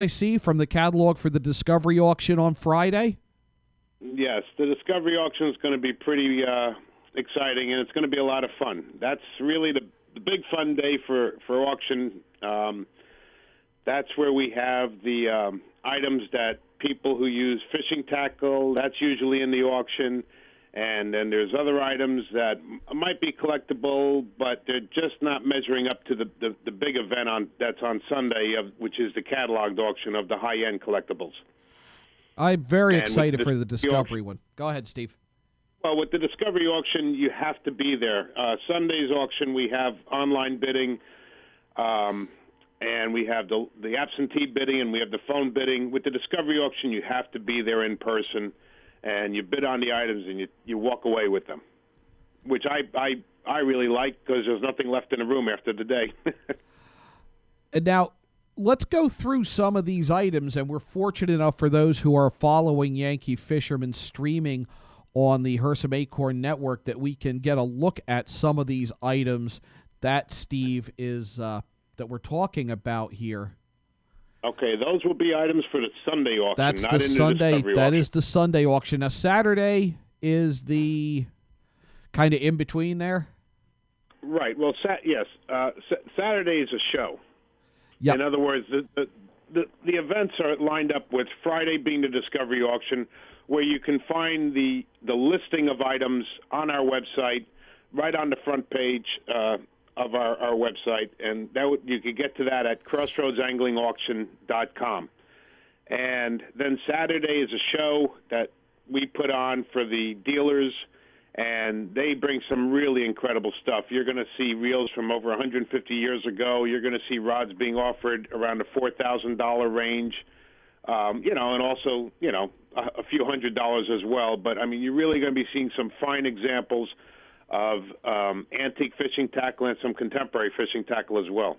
I see from the catalog for the Discovery auction on Friday? Yes, the Discovery auction is going to be pretty exciting, and it's going to be a lot of fun. That's really the big fun day for auction. That's where we have the items that people who use fishing tackle, that's usually in the auction. And then there's other items that might be collectible, but they're just not measuring up to the big event that's on Sunday, which is the cataloged auction of the high-end collectibles. I'm very excited for the Discovery one. Go ahead, Steve. Well, with the Discovery auction, you have to be there. Sunday's auction, we have online bidding, and we have the absentee bidding, and we have the phone bidding. With the Discovery auction, you have to be there in person, and you bid on the items, and you walk away with them, which I really like because there's nothing left in the room after the day. And now, let's go through some of these items, and we're fortunate enough for those who are following Yankee Fisherman streaming on the Hersam Acorn network that we can get a look at some of these items that Steve is that we're talking about here. Okay, those will be items for the Sunday auction. That's not the in Sunday. The Discovery that auction. is the Sunday auction. Now Saturday is the kind of in between there. Right. Well, yes. Saturday is a show. Yep. In other words, the events are lined up with Friday being the Discovery auction, where you can find the listing of items on our website, right on the front page of our website, and you could get to that at crossroadsangling.auction.com. And then Saturday is a show that we put on for the dealers, and they bring some really incredible stuff. You're going to see reels from over 150 years ago. You're going to see rods being offered around the $4,000 range, and also, a few $100s as well. But, I mean, you're really going to be seeing some fine examples of antique fishing tackle and some contemporary fishing tackle as well.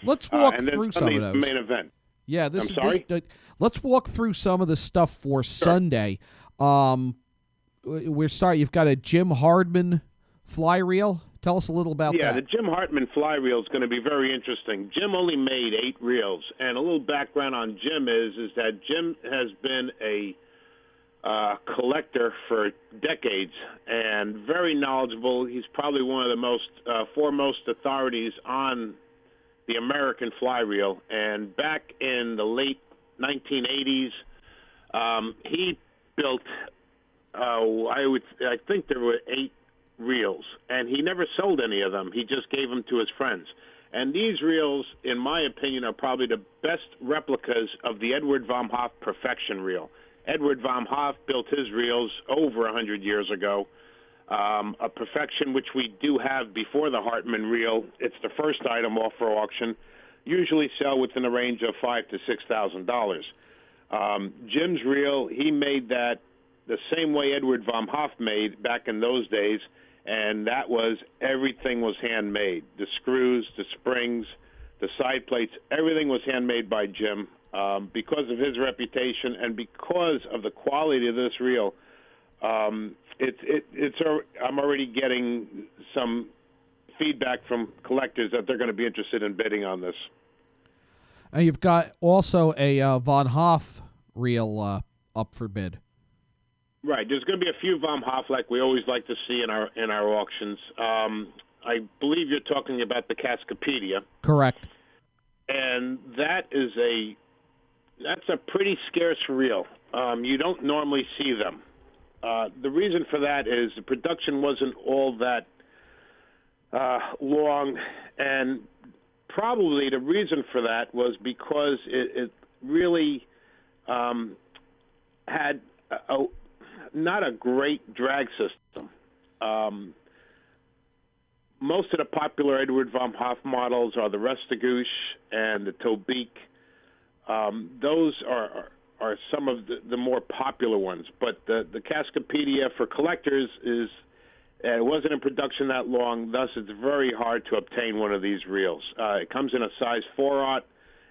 Let's walk and then through some Sunday's of those. The main event. Yeah, I'm sorry? Let's walk through some of the stuff for Sunday. You've got a Jim Hardman fly reel. Tell us a little about that. Yeah, the Jim Hartman fly reel is going to be very interesting. Jim only made 8 reels, and a little background on Jim is that Jim has been a collector for decades and very knowledgeable. He's probably one of the most foremost authorities on the American fly reel. And back in the late 1980s, he built, I think there were 8 reels, and he never sold any of them. He just gave them to his friends. And these reels, in my opinion, are probably the best replicas of the Edward von Hoff Perfection reel. Edward von Hoff built his reels over 100 years ago. A Perfection, which we do have before the Hartman reel. It's the first item off for auction. Usually sell within a range of $5,000 to $6,000. Jim's reel, he made that the same way Edward von Hoff made back in those days, and that was everything was handmade. The screws, the springs, the side plates, everything was handmade by Jim. Because of his reputation and because of the quality of this reel, I'm already getting some feedback from collectors that they're going to be interested in bidding on this. And you've got also a von Hoff reel up for bid. Right. There's going to be a few von Hoff like we always like to see in our auctions. I believe you're talking about the Cascapedia. Correct. And that's a pretty scarce reel. You don't normally see them. The reason for that is the production wasn't all that long, and probably the reason for that was because it really had not a great drag system. Most of the popular Edward von Hoff models are the Restigouche and the Tobique. Those are some of the more popular ones, but the Cascapedia for collectors it wasn't in production that long, thus it's very hard to obtain one of these reels. It comes in a size 4/0,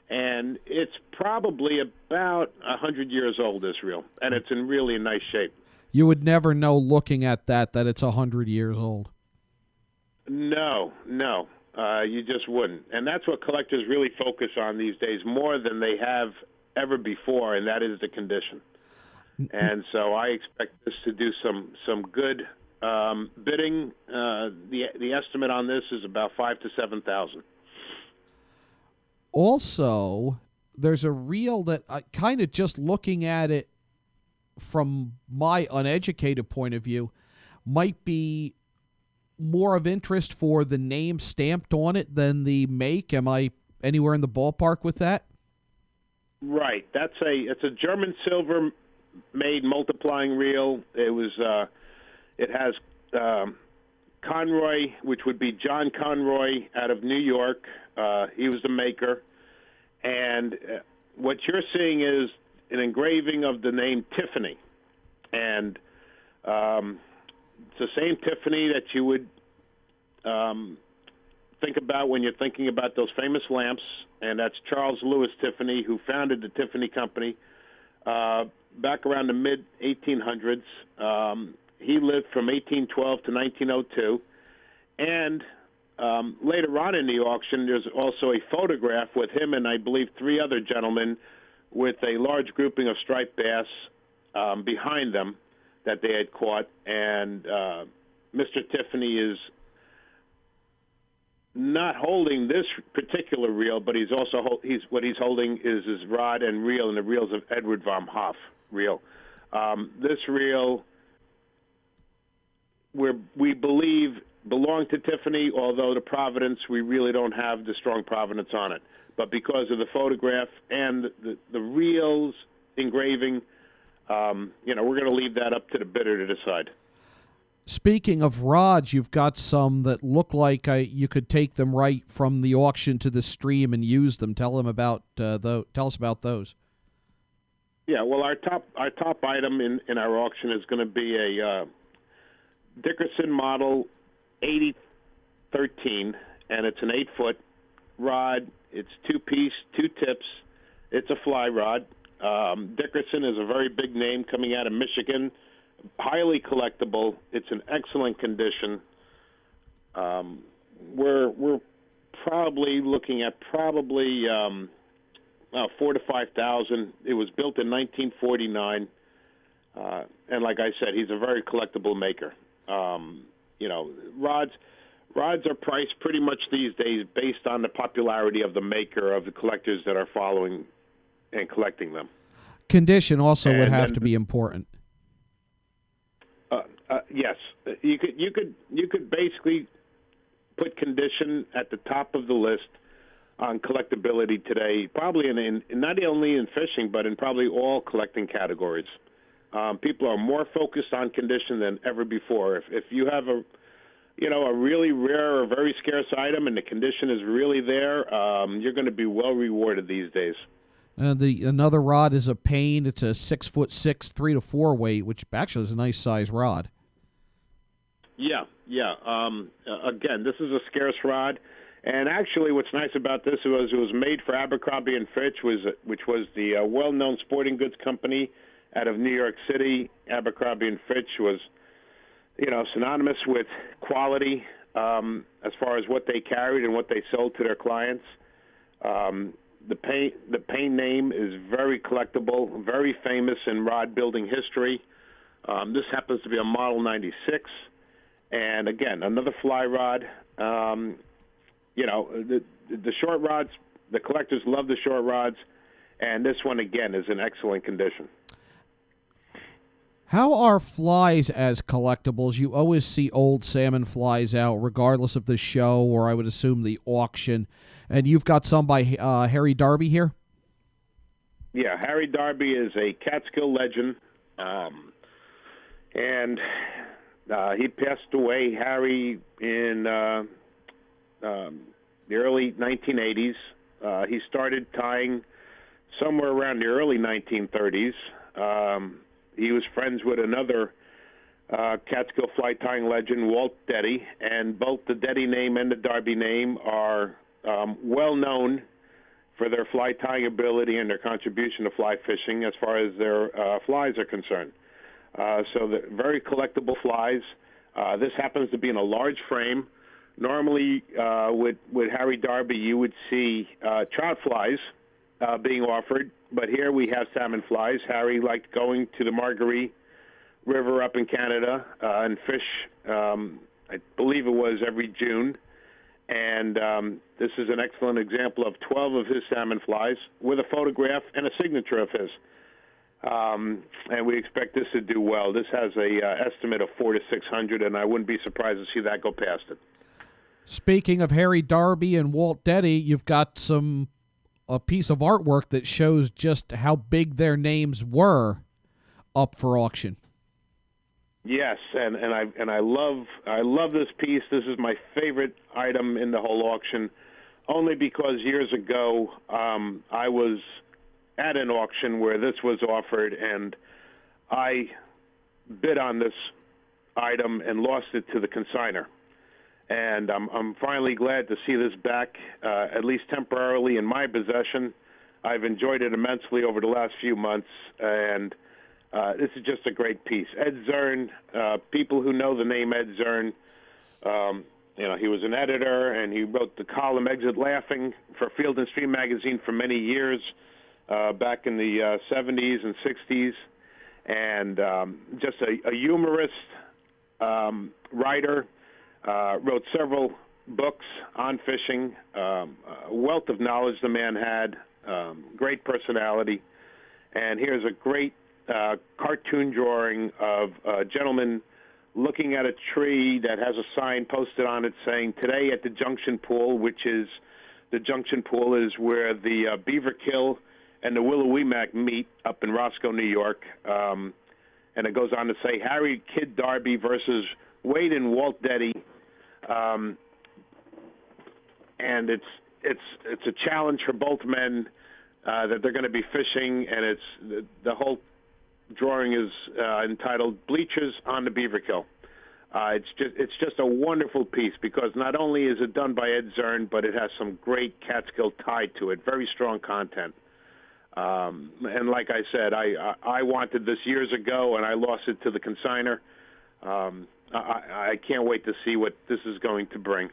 and it's probably about 100 years old, this reel, and it's in really nice shape. You would never know looking at that it's 100 years old. No, you just wouldn't. And that's what collectors really focus on these days, more than they have ever before, and that is the condition. And so I expect this to do some good bidding. The estimate on this is about 5,000 to 7,000. Also, there's a reel that I kind of, just looking at it from my uneducated point of view, might be more of interest for the name stamped on it than the make. Am I anywhere in the ballpark with that? Right. It's a German silver made multiplying reel. It has Conroy, which would be John Conroy out of New York. He was the maker. And what you're seeing is an engraving of the name Tiffany. And it's the same Tiffany that you would think about when you're thinking about those famous lamps. And that's Charles Louis Tiffany, who founded the Tiffany Company back around the mid-1800s. He lived from 1812 to 1902. And later on in the auction, there's also a photograph with him and I believe 3 other gentlemen with a large grouping of striped bass behind them that they had caught. And Mr. Tiffany is not holding this particular reel, but what he's holding is his rod and reel, and the reels of Edward von Hoff reel. This reel, we believe, belonged to Tiffany, although the provenance, we really don't have the strong provenance on it. But because of the photograph and the reel's engraving, we're going to leave that up to the bidder to decide. Speaking of rods, you've got some that look like you could take them right from the auction to the stream and use them. Tell us about those. Yeah, well, our top item in our auction is going to be a Dickerson model 8013, and it's an 8-foot rod. It's 2-piece, 2 tips. It's a fly rod. Dickerson is a very big name coming out of Michigan. Highly collectible. It's in excellent condition. We're probably looking at 4,000 to 5,000. It was built in 1949, and like I said, he's a very collectible maker. Rods are priced pretty much these days based on the popularity of the maker, of the collectors that are following and collecting them. Condition also would have to be important. Yes, you could basically put condition at the top of the list on collectability today. Probably in not only in fishing, but in probably all collecting categories. People are more focused on condition than ever before. If you have a really rare or very scarce item and the condition is really there, you're going to be well rewarded these days. Another rod is a Payne. It's a 6'6", 3 to 4 weight, which actually is a nice size rod. Yeah. Again, this is a scarce rod, and actually, what's nice about this was it was made for Abercrombie and Fitch, which was the well-known sporting goods company out of New York City. Abercrombie and Fitch was, synonymous with quality as far as what they carried and what they sold to their clients. The Payne name is very collectible, very famous in rod building history. This happens to be a Model 96, and again, another fly rod. The short rods, the collectors love the short rods, and this one again is in excellent condition. How are flies as collectibles? You always see old salmon flies out, regardless of the show, or I would assume the auction. And you've got some by Harry Darby here? Yeah, Harry Darby is a Catskill legend. And he passed away, Harry, in the early 1980s. He started tying somewhere around the early 1930s. He was friends with another Catskill fly tying legend, Walt Deddy, and both the Deddy name and the Darby name are well known for their fly tying ability and their contribution to fly fishing as far as their flies are concerned. So they're very collectible flies. This happens to be in a large frame. Normally, with Harry Darby, you would see trout flies being offered, but here we have salmon flies. Harry liked going to the Marguerite River up in Canada and fish, I believe it was every June. And this is an excellent example of 12 of his salmon flies with a photograph and a signature of his. And we expect this to do well. This has a estimate of 400 to 600, and I wouldn't be surprised to see that go past it. Speaking of Harry Darby and Walt Deddy, you've got a piece of artwork that shows just how big their names were up for auction. Yes, and I love this piece. This is my favorite item in the whole auction, only because years ago I was at an auction where this was offered, and I bid on this item and lost it to the consignor. And I'm finally glad to see this back, at least temporarily, in my possession. I've enjoyed it immensely over the last few months, and this is just a great piece. Ed Zern, people who know the name Ed Zern, he was an editor, and he wrote the column Exit Laughing for Field and Stream magazine for many years, back in the 70s and 60s, and just a humorist writer. Wrote several books on fishing, a wealth of knowledge the man had, great personality. And here's a great cartoon drawing of a gentleman looking at a tree that has a sign posted on it saying, "Today at the Junction Pool," which is, the Junction Pool is where the Beaver Kill and the Willowee meet up in Roscoe, New York. And it goes on to say, Harry Kid Darby versus Wade and Walt Deddy. And it's a challenge for both men that they're going to be fishing, and it's the whole drawing is entitled "Bleachers on the Beaver Kill." It's just a wonderful piece because not only is it done by Ed Zern, but it has some great Catskill tied to it, very strong content. And like I said, I wanted this years ago, and I lost it to the consignor. I can't wait to see what this is going to bring.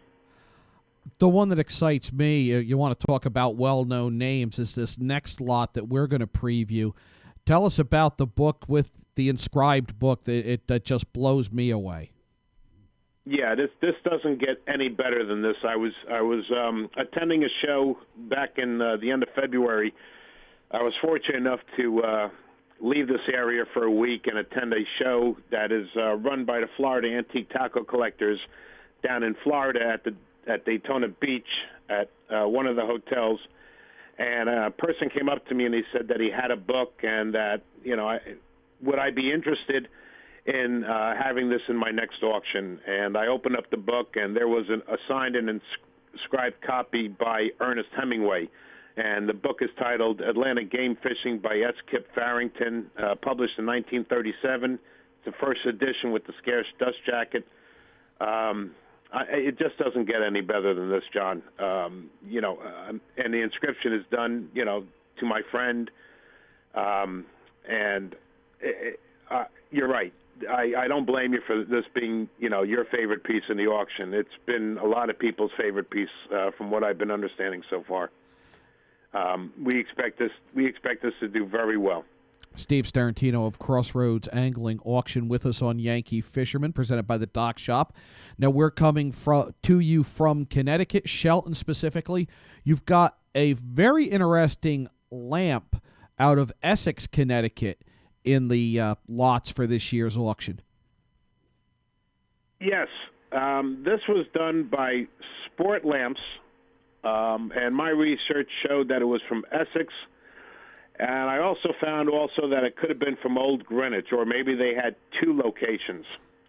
The one that excites me, you want to talk about well-known names, is this next lot that we're going to preview. Tell us about the book with the inscribed book that just blows me away. Yeah, this doesn't get any better than this. I was attending a show back in the end of February. I was fortunate enough to leave this area for a week and attend a show that is run by the Florida Antique Tackle Collectors down in Florida at Daytona Beach at one of the hotels. And a person came up to me and he said that he had a book and that, would I be interested in having this in my next auction? And I opened up the book and there was a signed and inscribed copy by Ernest Hemingway. And the book is titled Atlantic Game Fishing by S. Kip Farrington, published in 1937. It's the first edition with the scarce dust jacket. It just doesn't get any better than this, John. And the inscription is done, to my friend. You're right. I don't blame you for this being, your favorite piece in the auction. It's been a lot of people's favorite piece from what I've been understanding so far. We expect this to do very well. Steve Starantino of Crossroads Angling Auction with us on Yankee Fisherman, presented by the Dock Shop. Now we're coming to you from Connecticut, Shelton specifically. You've got a very interesting lamp out of Essex, Connecticut, in the lots for this year's auction. Yes, this was done by Sport Lamps. And my research showed that it was from Essex, and I also found that it could have been from Old Greenwich, or maybe they had two locations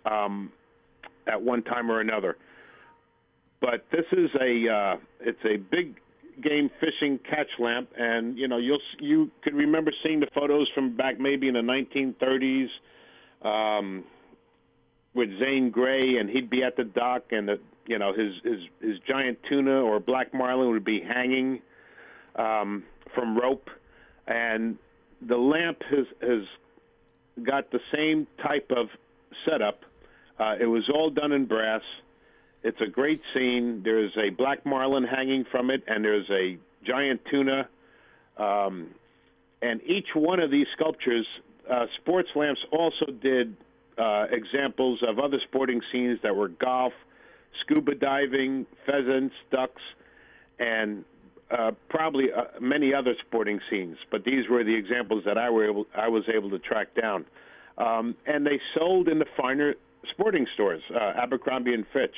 at one time or another. But this is it's a big game fishing catch lamp, and you could remember seeing the photos from back maybe in the 1930s with Zane Grey, and he'd be at the dock, and his giant tuna or black marlin would be hanging from rope, and the lamp has got the same type of setup. It was all done in brass. It's a great scene. There's a black marlin hanging from it, and there's a giant tuna And each one of these sculptures, Sports Lamps also did examples of other sporting scenes that were golf, scuba diving, pheasants, ducks, and probably many other sporting scenes. But these were the examples that I was able to track down. And they sold in the finer sporting stores, Abercrombie and Fitch,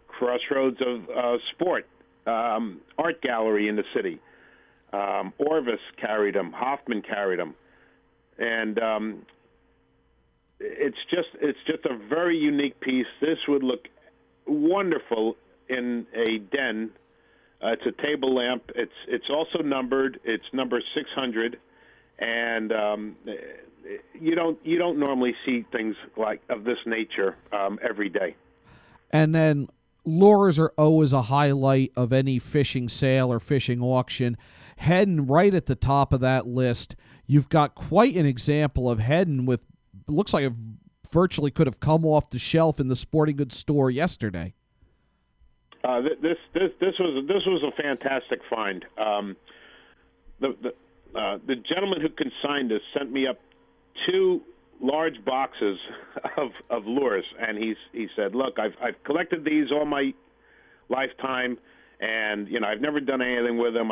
Crossroads of Sport, Art Gallery in the city. Orvis carried them. Hoffman carried them. And it's just a very unique piece. This would look wonderful in a den. It's a table lamp. It's also numbered. It's number 600, and you don't normally see things like of this nature every day. And then lures are always a highlight of any fishing sale or fishing auction. Heddon right at the top of that list. You've got quite an example of Heddon with looks like it virtually could have come off the shelf in the sporting goods store yesterday. This was a fantastic find. The gentleman who consigned this sent me up 2 large boxes of lures, and he said, "Look, I've collected these all my lifetime, and I've never done anything with them.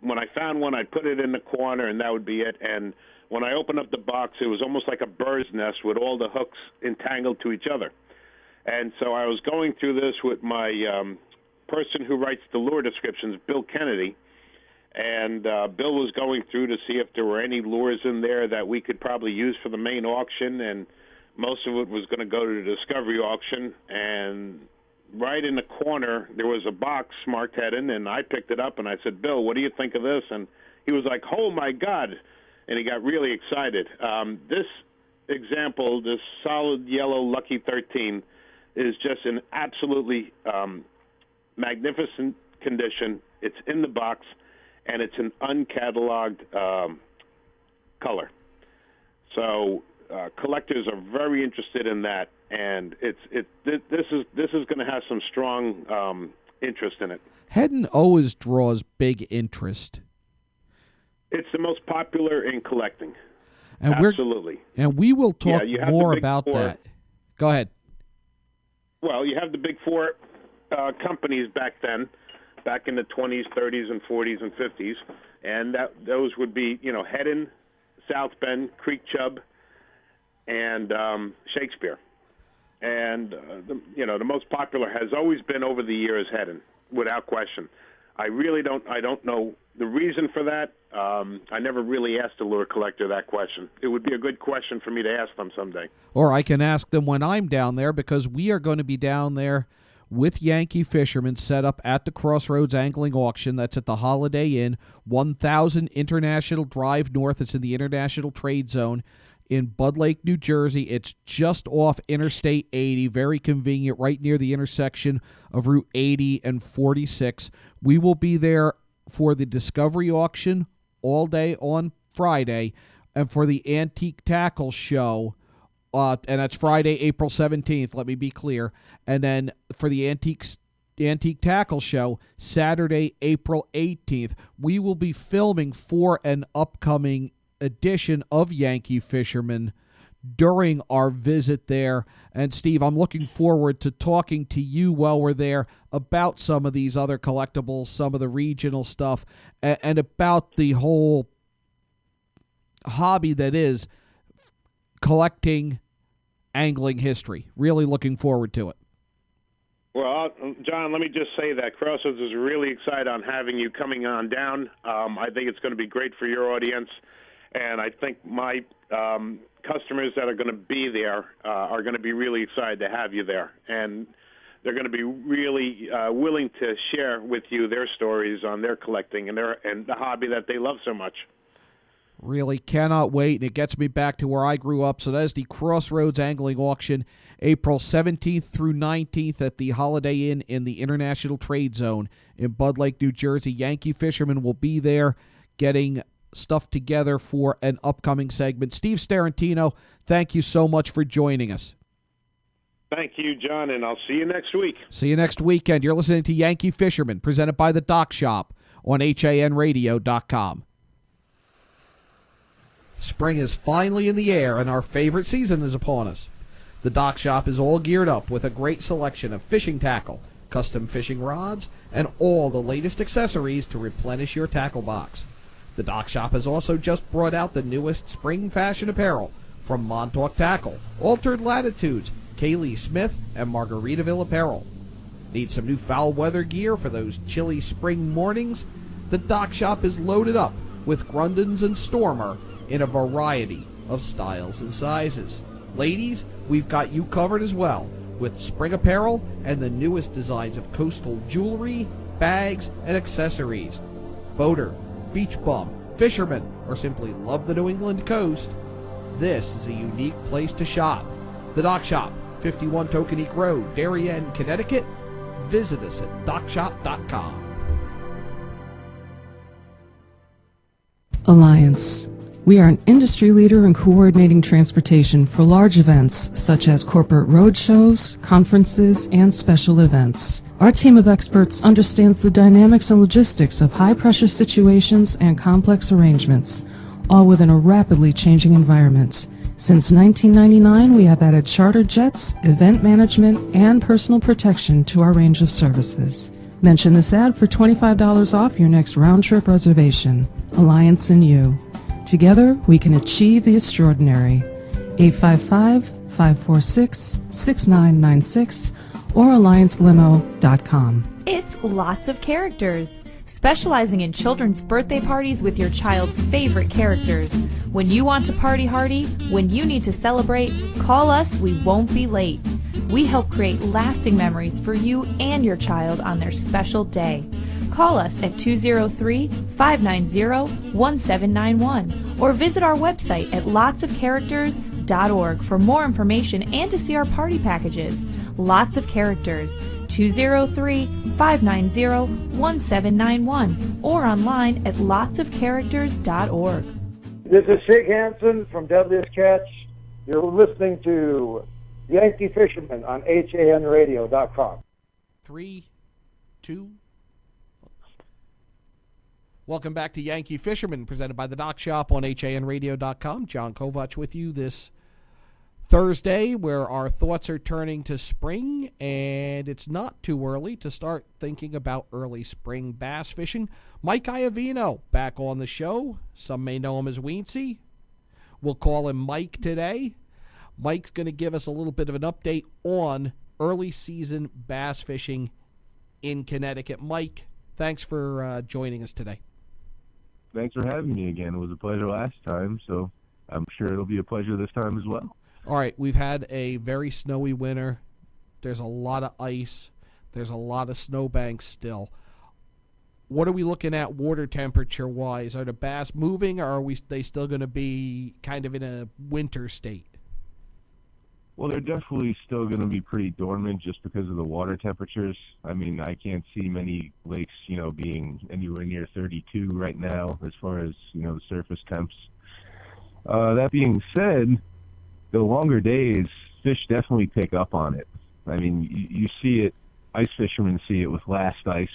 When I found one, I'd put it in the corner, and that would be it. And when I opened up the box, it was almost like a bird's nest with all the hooks entangled to each other." And so I was going through this with my person who writes the lure descriptions, Bill Kennedy, and Bill was going through to see if there were any lures in there that we could probably use for the main auction, and most of it was going to go to the discovery auction. And right in the corner, there was a box marked Heddon, and I picked it up, and I said, "Bill, what do you think of this?" And he was like, "Oh, my God," and he got really excited. This example, this solid yellow Lucky 13, is just in absolutely magnificent condition. It's in the box, and it's an uncatalogued color. So collectors are very interested in that, and this is going to have some strong interest in it. Heddon always draws big interest. It's the most popular in collecting. And absolutely. We will talk more about 4. that. Go ahead. Well, you have the big 4 companies back then, back in the 20s, 30s, and 40s and 50s, and those would be, Heddon, South Bend, Creek Chub, and Shakespeare. And the most popular has always been over the years Heddon, without question. I don't know the reason for that. I never really asked a lure collector that question. It would be a good question for me to ask them someday. Or I can ask them when I'm down there, because we are going to be down there with Yankee Fisherman set up at the Crossroads Angling Auction. That's at the Holiday Inn, 1000 International Drive North. It's in the International Trade Zone in Bud Lake, New Jersey. It's just off Interstate 80, very convenient, right near the intersection of Route 80 and 46. We will be there for the Discovery Auction all day on Friday, and for the Antique Tackle Show, and that's Friday, April 17th, let me be clear, and then for the Antique Tackle Show, Saturday, April 18th. We will be filming for an upcoming edition of Yankee Fisherman during our visit there. And Steve, I'm looking forward to talking to you while we're there about some of these other collectibles, some of the regional stuff, and about the whole hobby that is collecting angling history. Really looking forward to it. Well, John, let me just say that Crossroads is really excited on having you coming on down. I think it's going to be great for your audience, and I think my customers that are going to be there are going to be really excited to have you there, and they're going to be really willing to share with you their stories on their collecting and the hobby that they love so much. Really cannot wait, and it gets me back to where I grew up. So that is the Crossroads Angling Auction, April 17th through 19th at the Holiday Inn in the International Trade Zone in Bud Lake, New Jersey. Yankee Fisherman will be there getting stuff together for an upcoming segment. Steve Starantino, thank you so much for joining us. Thank you, John, and I'll see you next week. See you next weekend. You're listening to Yankee Fisherman, presented by the Dock Shop on HANradio.com. Spring is finally in the air, and our favorite season is upon us. The Dock Shop is all geared up with a great selection of fishing tackle, custom fishing rods, and all the latest accessories to replenish your tackle box. The Dock Shop has also just brought out the newest spring fashion apparel from Montauk Tackle, Altered Latitudes, Kaylee Smith, and Margaritaville Apparel. Need some new foul weather gear for those chilly spring mornings? The Dock Shop is loaded up with Grundens and Stormer in a variety of styles and sizes. Ladies, we've got you covered as well with spring apparel and the newest designs of coastal jewelry, bags, and accessories. Boater, beach bum, fisherman, or simply love the New England coast, this is a unique place to shop. The Dock Shop, 51 Tokenique Road, Darien, Connecticut. Visit us at dockshop.com. Alliance. We are an industry leader in coordinating transportation for large events such as corporate road shows, conferences, and special events. Our team of experts understands the dynamics and logistics of high-pressure situations and complex arrangements, all within a rapidly changing environment. Since 1999, we have added charter jets, event management, and personal protection to our range of services. Mention this ad for $25 off your next round-trip reservation. Alliance and you. Together, we can achieve the extraordinary. 855-546-6996 or alliancelimo.com. It's Lots of Characters, specializing in children's birthday parties with your child's favorite characters. When you want to party hardy, when you need to celebrate, call us, we won't be late. We help create lasting memories for you and your child on their special day. Call us at 203-590-1791 or visit our website at lotsofcharacters.org for more information and to see our party packages. Lots of Characters, 203-590-1791 or online at lotsofcharacters.org. This is Sig Hansen from Deadliest Catch. You're listening to Yankee Fisherman on HANradio.com. 3, 2. Welcome back to Yankee Fisherman, presented by the Dock Shop on HANradio.com. John Kovach with you this Thursday, where our thoughts are turning to spring, and it's not too early to start thinking about early spring bass fishing. Mike Iovino back on the show. Some may know him as Weensy. We'll call him Mike today. Mike's going to give us a little bit of an update on early season bass fishing in Connecticut. Mike, thanks for joining us today. Thanks for having me again. It was a pleasure last time, so I'm sure it'll be a pleasure this time as well. All right, we've had a very snowy winter. There's a lot of ice. There's a lot of snowbanks still. What are we looking at water temperature-wise? Are the bass moving, or are they still going to be kind of in a winter state? Well, they're definitely still going to be pretty dormant just because of the water temperatures. I mean, I can't see many lakes, being anywhere near 32 right now as far as, the surface temps. That being said, the longer days, fish definitely pick up on it. I mean, you see it, ice fishermen see it with last ice.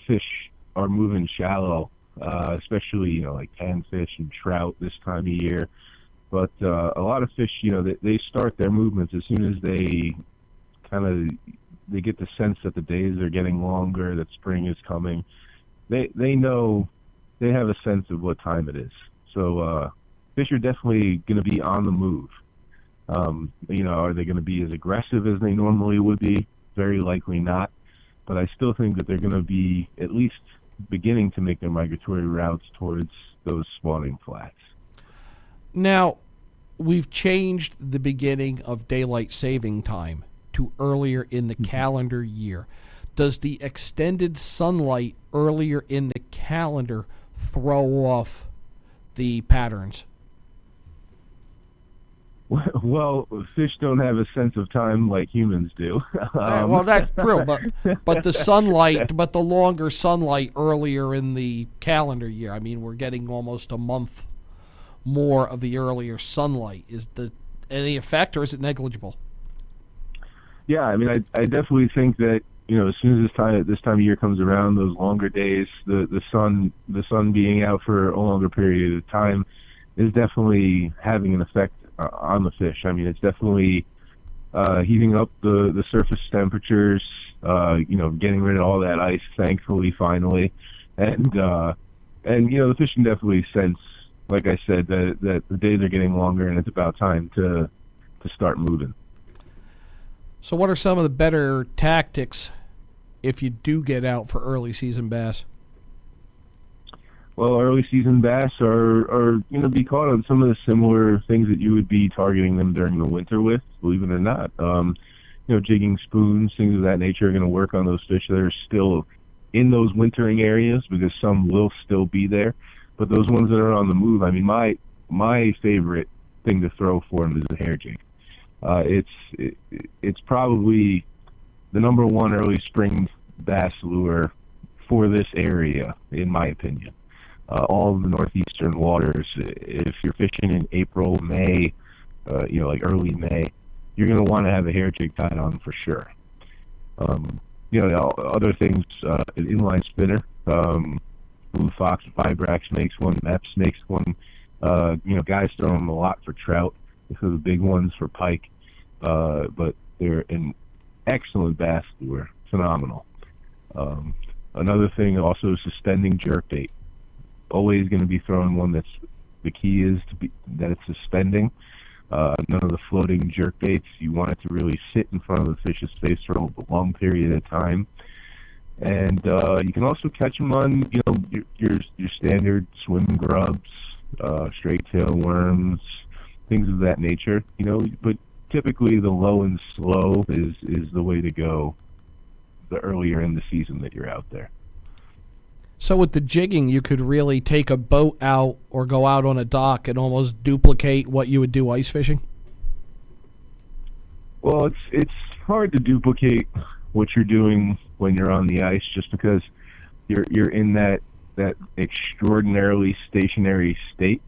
Fish are moving shallow, especially, like panfish and trout this time of year. But a lot of fish, they start their movements as soon as they get the sense that the days are getting longer, that spring is coming. They know, they have a sense of what time it is. So fish are definitely going to be on the move. Are they going to be as aggressive as they normally would be? Very likely not. But I still think that they're going to be at least beginning to make their migratory routes towards those spawning flats. Now, we've changed the beginning of daylight saving time to earlier in the calendar year. Does the extended sunlight earlier in the calendar throw off the patterns? Well, fish don't have a sense of time like humans do. Well, that's true, but the sunlight, but the longer sunlight earlier in the calendar year. I mean, we're getting almost a month more of the earlier sunlight. Is any effect, or is it negligible? Yeah, I mean, I definitely think that as soon as this time of year comes around, those longer days, the sun being out for a longer period of time is definitely having an effect on the fish. I mean, it's definitely heating up the surface temperatures, getting rid of all that ice, thankfully, finally. And the fish can definitely sense, like I said, that the days are getting longer and it's about time to start moving. So what are some of the better tactics if you do get out for early season bass? Well, early season bass are going to be caught on some of the similar things that you would be targeting them during the winter with, believe it or not. Jigging spoons, things of that nature are going to work on those fish that are still in those wintering areas, because some will still be there. But those ones that are on the move, I mean, my favorite thing to throw for them is a hair jig. It's probably the number one early spring bass lure for this area, in my opinion. All of the northeastern waters, if you're fishing in April, May, like early May, you're going to want to have a hair jig tied on for sure. Other things, an inline spinner, Blue Fox, Vibrax makes one, Meps makes one. Guys throw them a lot for trout. For the big ones for pike, but they're an excellent bass lure, phenomenal. Another thing also is suspending jerkbait. Always going to be throwing one that's, the key is that it's suspending. None of the floating jerkbaits. You want it to really sit in front of the fish's face for a long period of time. And you can also catch them on your standard swim grubs, straight tail worms, things of that nature, but typically the low and slow is the way to go the earlier in the season that you're out there. So with the jigging, you could really take a boat out or go out on a dock and almost duplicate what you would do ice fishing? Well, it's hard to duplicate what you're doing when you're on the ice, just because you're in that extraordinarily stationary state.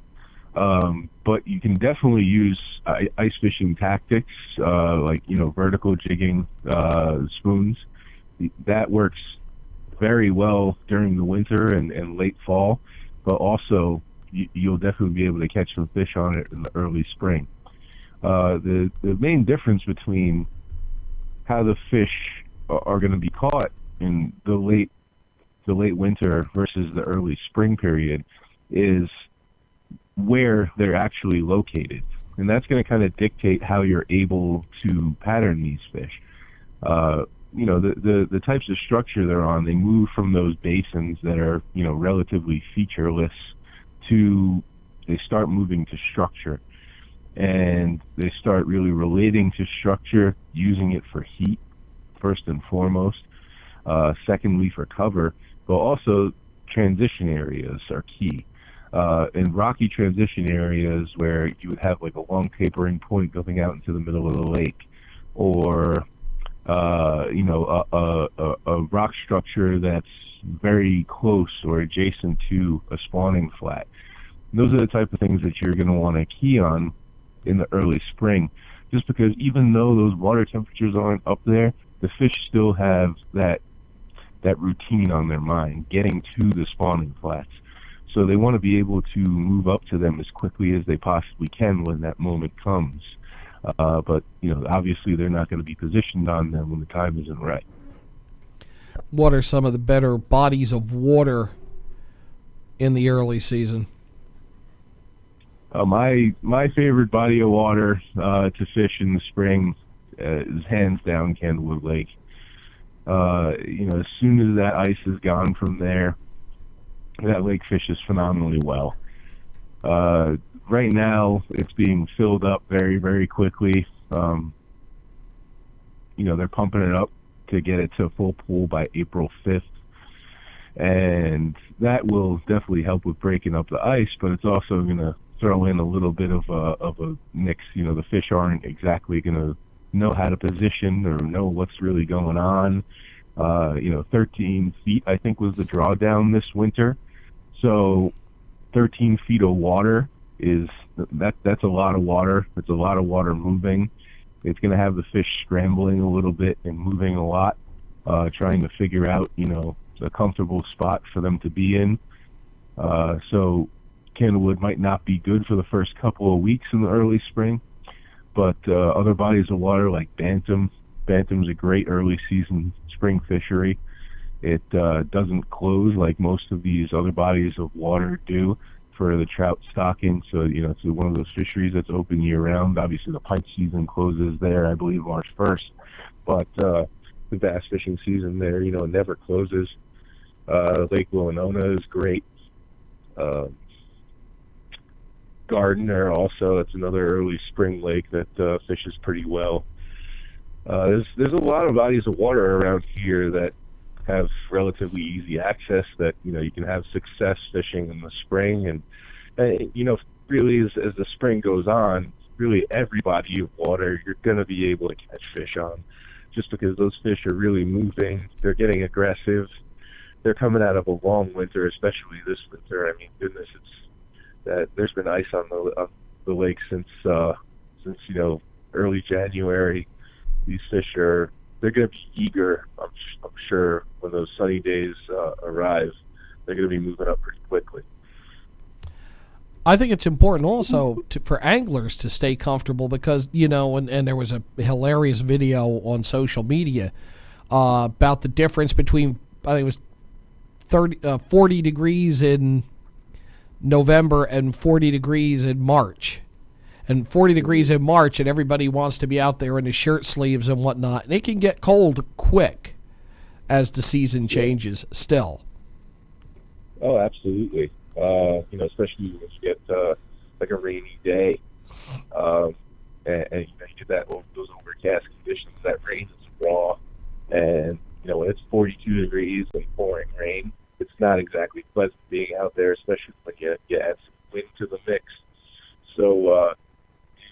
But you can definitely use ice fishing tactics, like vertical jigging spoons. That works very well during the winter and late fall, but also you'll definitely be able to catch some fish on it in the early spring. The main difference between how the fish are going to be caught in the late winter versus the early spring period is where they're actually located, and that's going to kind of dictate how you're able to pattern these fish. The types of structure they're on, they move from those basins that are relatively featureless to they start moving to structure, and they start really relating to structure, using it for heat first and foremost, secondly for cover, but also transition areas are key. In rocky transition areas where you would have like a long tapering point going out into the middle of the lake, or a rock structure that's very close or adjacent to a spawning flat. Those are the type of things that you're going to want to key on in the early spring, just because even though those water temperatures aren't up there, the fish still have that routine on their mind, getting to the spawning flats. So they want to be able to move up to them as quickly as they possibly can when that moment comes. But obviously they're not going to be positioned on them when the time isn't right. What are some of the better bodies of water in the early season? My favorite body of water to fish in the spring is hands down Candlewood Lake. As soon as that ice is gone from there, that lake fishes phenomenally well. Right now, it's being filled up very, very quickly. They're pumping it up to get it to full pool by April 5th. And that will definitely help with breaking up the ice, but it's also going to throw in a little bit of a mix. The fish aren't exactly going to know how to position or know what's really going on. 13 feet, I think, was the drawdown this winter. So 13 feet of water that's a lot of water. It's a lot of water moving. It's going to have the fish scrambling a little bit and moving a lot. trying to figure out, a comfortable spot for them to be in. So Candlewood might not be good for the first couple of weeks in the early spring, but other bodies of water like Bantam's a great early season spring fishery. It doesn't close like most of these other bodies of water do for the trout stocking. So, it's one of those fisheries that's open year round. Obviously, the pike season closes there, I believe, March 1st. But the bass fishing season there, never closes. Lake Willenona is great. Gardner also, that's another early spring lake that fishes pretty well. There's a lot of bodies of water around here that have relatively easy access that, you can have success fishing in the spring. And, really as the spring goes on, really every body of water you're going to be able to catch fish on, just because those fish are really moving. They're getting aggressive. They're coming out of a long winter, especially this winter. I mean, goodness, there's been ice on the lake since early January. These fish they're going to be eager, I'm sure, when those sunny days arrive. They're going to be moving up pretty quickly. I think it's important also for anglers to stay comfortable because, and there was a hilarious video on social media about the difference between, I think it was 40 degrees in November and 40 degrees in March. And 40 degrees in March, and everybody wants to be out there in the shirt sleeves and whatnot. And it can get cold quick as the season changes still. Oh, absolutely. Especially when you get like a rainy day. And you get those overcast conditions. That rain is raw. And, when it's 42 degrees and pouring rain, it's not exactly pleasant being out there, especially when you add some wind to the mix. So,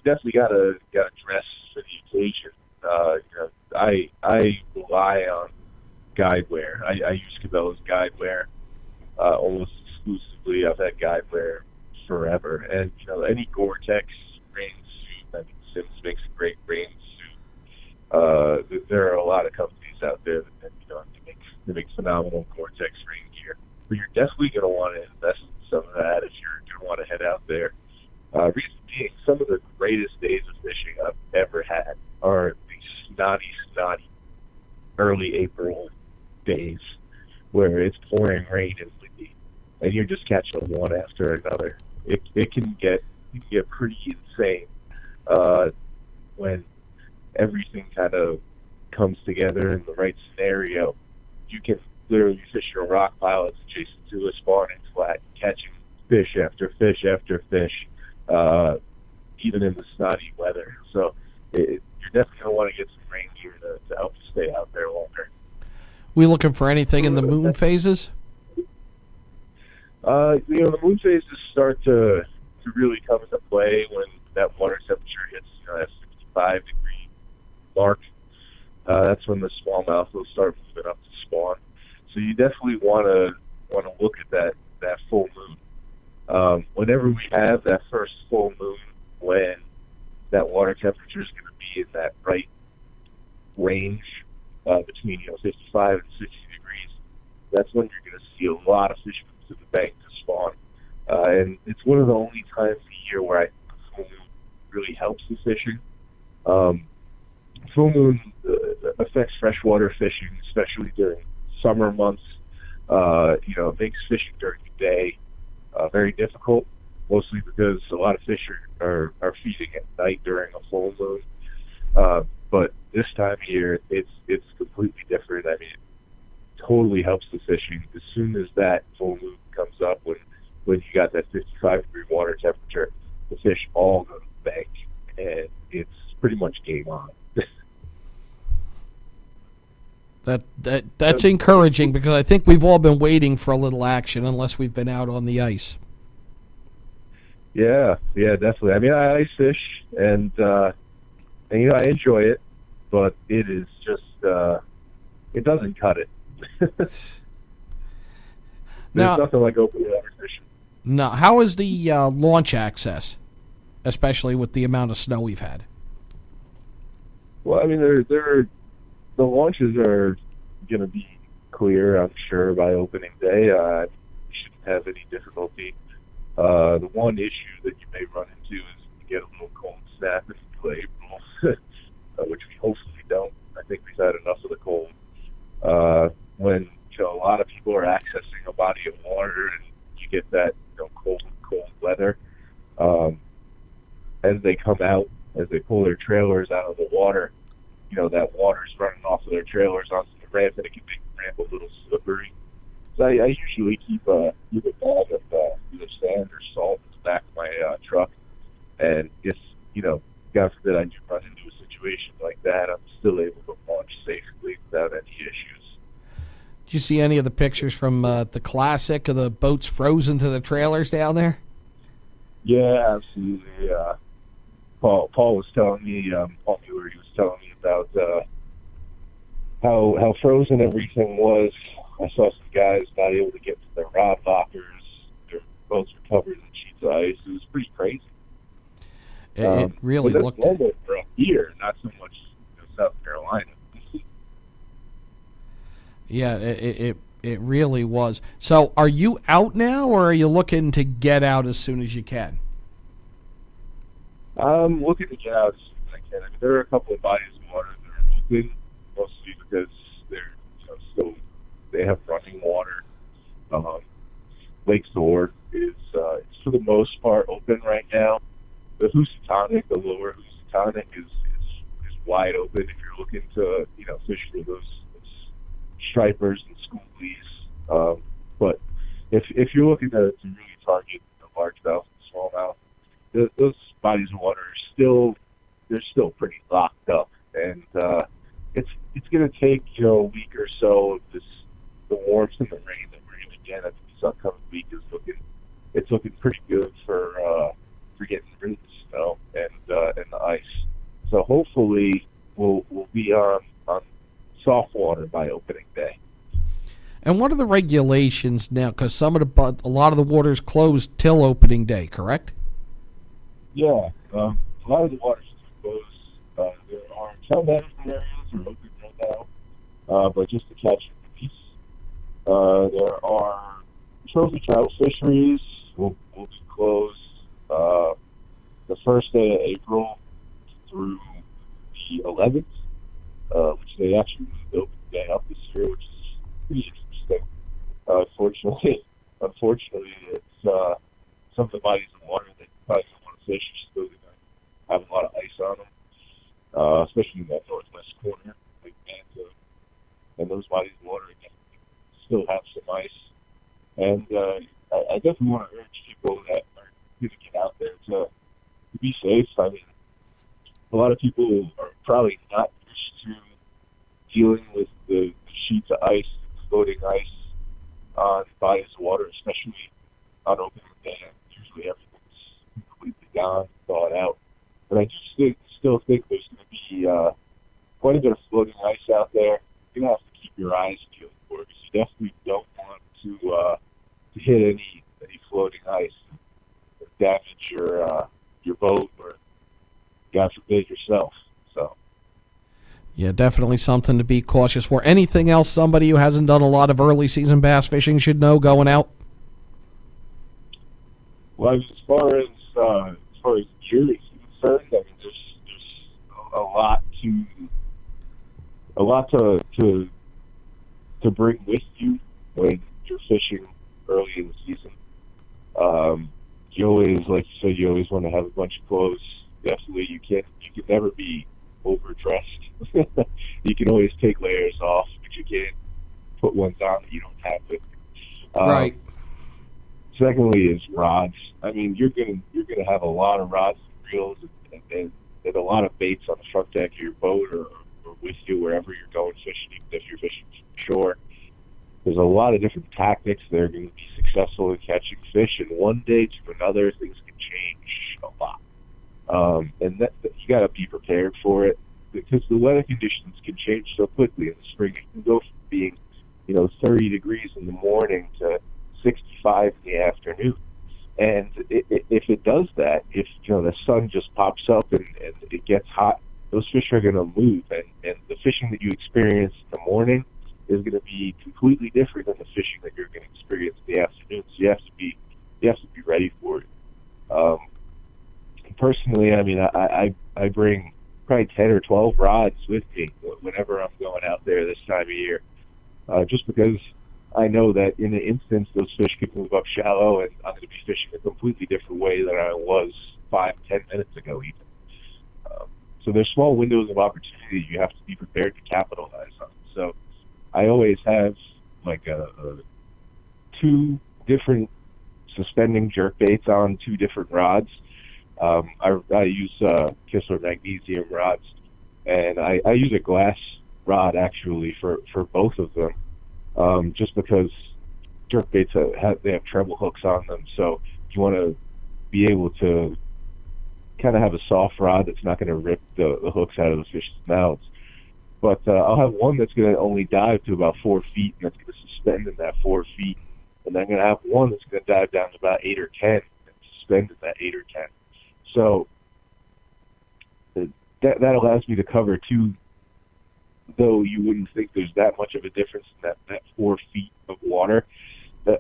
definitely got to dress for the occasion. I rely on guide wear. I use Cabela's guide wear almost exclusively. I've had guide wear forever, and any Gore-Tex rain suit. I mean, Sims makes a great rain suit. There are a lot of companies out there that they make phenomenal Gore-Tex rain gear, but you're definitely going to want to invest in some of that if you're going to want to head out there. Reason being, some of the greatest days of fishing I've ever had are these snotty early April days where it's pouring rain and windy, and you're just catching one after another. It can get pretty insane when everything kind of comes together in the right scenario. You can literally fish your rock pile that's adjacent to a spawning flat, catching fish after fish after fish. Even in the snotty weather. So you're definitely going to want to get some rain gear to help you stay out there longer. We looking for anything in the moon phases? The moon phases start to really come into play when that water temperature hits that 65-degree mark. That's when the smallmouth will start moving up to spawn. So you definitely want to look at that full moon. Whenever we have that first full moon, when that water temperature is going to be in that right range between 55 and 60 degrees, that's when you're going to see a lot of fish move to the bank to spawn. And it's one of the only times a year where I think the full moon really helps the fishing. Full moon affects freshwater fishing, especially during summer months. It makes fishing during the day very difficult, mostly because a lot of fish are feeding at night during a full moon. But this time of year, it's completely different. I mean, it totally helps the fishing. As soon as that full moon comes up, when you got that 55-degree water temperature, the fish all go to the bank, and it's pretty much game on. That's encouraging, because I think we've all been waiting for a little action unless we've been out on the ice. Yeah, definitely. I mean, I ice fish, and I enjoy it, but it is just it doesn't cut it. There's nothing like open water fishing. Now, how is the launch access, especially with the amount of snow we've had? Well, I mean, the launches are going to be clear, I'm sure, by opening day. We shouldn't have any difficulty. The one issue that you may run into is you get a little cold snap in April, which we hopefully don't. I think we've had enough of the cold. When a lot of people are accessing a body of water and you get that cold weather, as they come out, as they pull their trailers out of the water, that water's running off of their trailers onto the ramp, and it can make the ramp a little slippery. So I usually keep a bag of either sand or salt in the back of my truck, and if God forbid I do run into a situation like that, I'm still able to launch safely without any issues. Did you see any of the pictures from the Classic of the boats frozen to the trailers down there? Yeah, absolutely. Paul was telling me, Paul Mueller, he was telling me about how frozen everything was. I saw some guys not able to get to their rod lockers. Their boats were covered in sheets of ice. It was pretty crazy. It really looked normal for up here, not so much South Carolina. Yeah, it really was. So, are you out now, or are you looking to get out as soon as you can? I'm looking to get out as soon as I can. I mean, there are a couple of bodies of water that are open, mostly because they're still they have running water. Lake Sword is for the most part open right now. The Housatonic, the lower Housatonic, is wide open if you're looking to fish for those stripers and schoolies. But if you're looking to really target the largemouth and smallmouth, those bodies of water are still pretty locked up, and it's going to take a week or so of the warmth and the rain that we're going to get. I think this upcoming week is looking pretty good for getting rid of the snow and the ice. So hopefully we'll be on soft water by opening day. And what are the regulations now? Because a lot of the water's closed till opening day, correct? Yeah, a lot of the water's closed. There are some management areas are open right now, but just to catch and release. There are trophy trout fisheries will be closed the first day of April through the 11th, which they actually moved the open day up this year, which is pretty interesting. Unfortunately, it's some of the bodies of water that you probably don't want to fish are still going to have a lot of ice on them, especially in that northwest corner, like Manta, and those bodies of water again still have some ice. And I definitely want to urge people that are going to get out there to be safe. I mean, a lot of people are probably not used to dealing with the sheets of ice, floating ice on bodies of water, especially on opening day. Usually everything's completely gone, thawed out. But I just still think there's going to be quite a bit of floating ice out there. You're going to have to keep your eyes peeled for it, because you definitely don't want to hit any floating ice and damage your boat or, God forbid, yourself. So. Yeah, definitely something to be cautious for. Anything else somebody who hasn't done a lot of early season bass fishing should know going out? Well, as far as gear is concerned, I mean, there's a lot to bring with you when you're fishing early in the season. You always, like you said, you always want to have a bunch of clothes. Definitely, you can never be overdressed. You can always take layers off, but you can't put ones on that you don't have with you. Right. Secondly, is rods. I mean, you're gonna have a lot of rods and reels and a lot of baits on the front deck of your boat or with you wherever you're going fishing, even if you're fishing shore. There's a lot of different tactics that are going to be successful in catching fish, and one day to another, things can change a lot. And that you got to be prepared for it, because the weather conditions can change so quickly in the spring. It can go from being, 30 degrees in the morning to 65 in the afternoon. And if it does that, if the sun just pops up and it gets hot, those fish are going to move, and the fishing that you experience in the morning is going to be completely different than the fishing that you're going to experience in the afternoon. So you have to be ready for it. Personally, I mean, I bring probably 10 or 12 rods with me whenever I'm going out there this time of year, just because I know that in an instance those fish could move up shallow, and I'm going to be fishing a completely different way than I was 5-10 minutes ago even. So there's small windows of opportunity you have to be prepared to capitalize on. So I always have like two different suspending jerk baits on two different rods. I use Kistler magnesium rods, and I use a glass rod actually for both of them, just because jerk baits they have treble hooks on them. So if you want to be able to kind of have a soft rod that's not going to rip the hooks out of the fish's mouths. But I'll have one that's going to only dive to about 4 feet, and that's going to suspend in that 4 feet. And then I'm going to have one that's going to dive down to about 8 or 10 and suspend in that 8 or 10. So that allows me to cover two, though you wouldn't think there's that much of a difference in that 4 feet of water.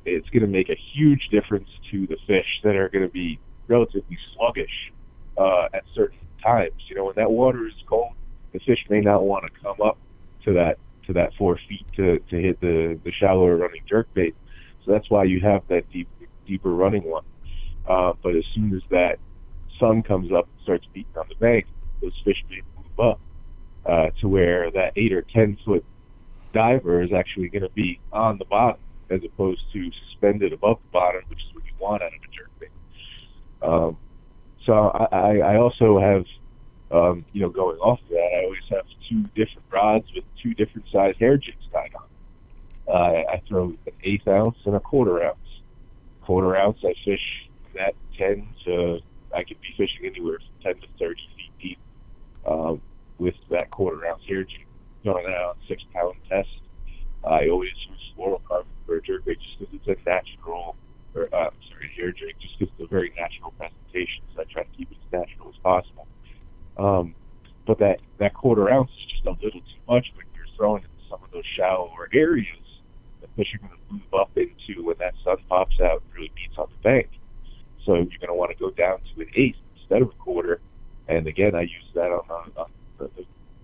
It's going to make a huge difference to the fish that are going to be relatively sluggish at certain times. You know, when that water is cold, the fish may not want to come up to that 4 feet to hit the shallower running jerkbait. So that's why you have that deeper running one. But as soon as that sun comes up and starts beating on the bank, those fish may move up to where that 8 or 10 foot diver is actually going to be on the bottom as opposed to suspended above the bottom, which is what you want out of a jerkbait. So I also have, going off of that, I always have two different rods with two different size hair jigs tied on. I throw an 1/8 ounce and a 1/4 ounce. 1/4 ounce, I fish that 10 to, I could be fishing anywhere from 10 to 30 feet deep with that 1/4 ounce hair jig. Going out 6 pound test. I always use fluorocarbon for a jerkbait just because it's a natural, hair jig, just because it's a very natural presentation. So I try to keep it as natural as possible. But that 1/4 ounce is just a little too much when you're throwing into some of those shallower areas that fish are going to move up into when that sun pops out and really beats on the bank. So you're going to want to go down to an 1/8 instead of a 1/4. And again, I use that on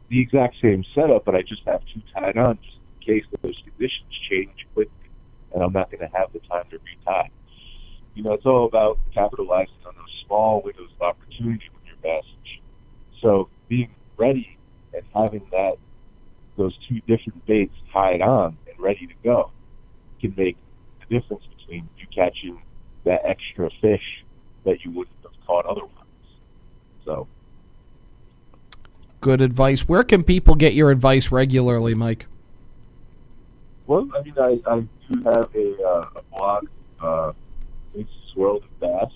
the exact same setup, but I just have two tied on just in case those conditions change quickly and I'm not going to have the time to retie. You know, it's all about capitalizing on those small windows of opportunity when you're bass fishing. So being ready and having those two different baits tied on and ready to go can make the difference between you catching that extra fish that you wouldn't have caught otherwise. So, good advice. Where can people get your advice regularly, Mike? well, I mean, I do have a blog. It's World of Bass.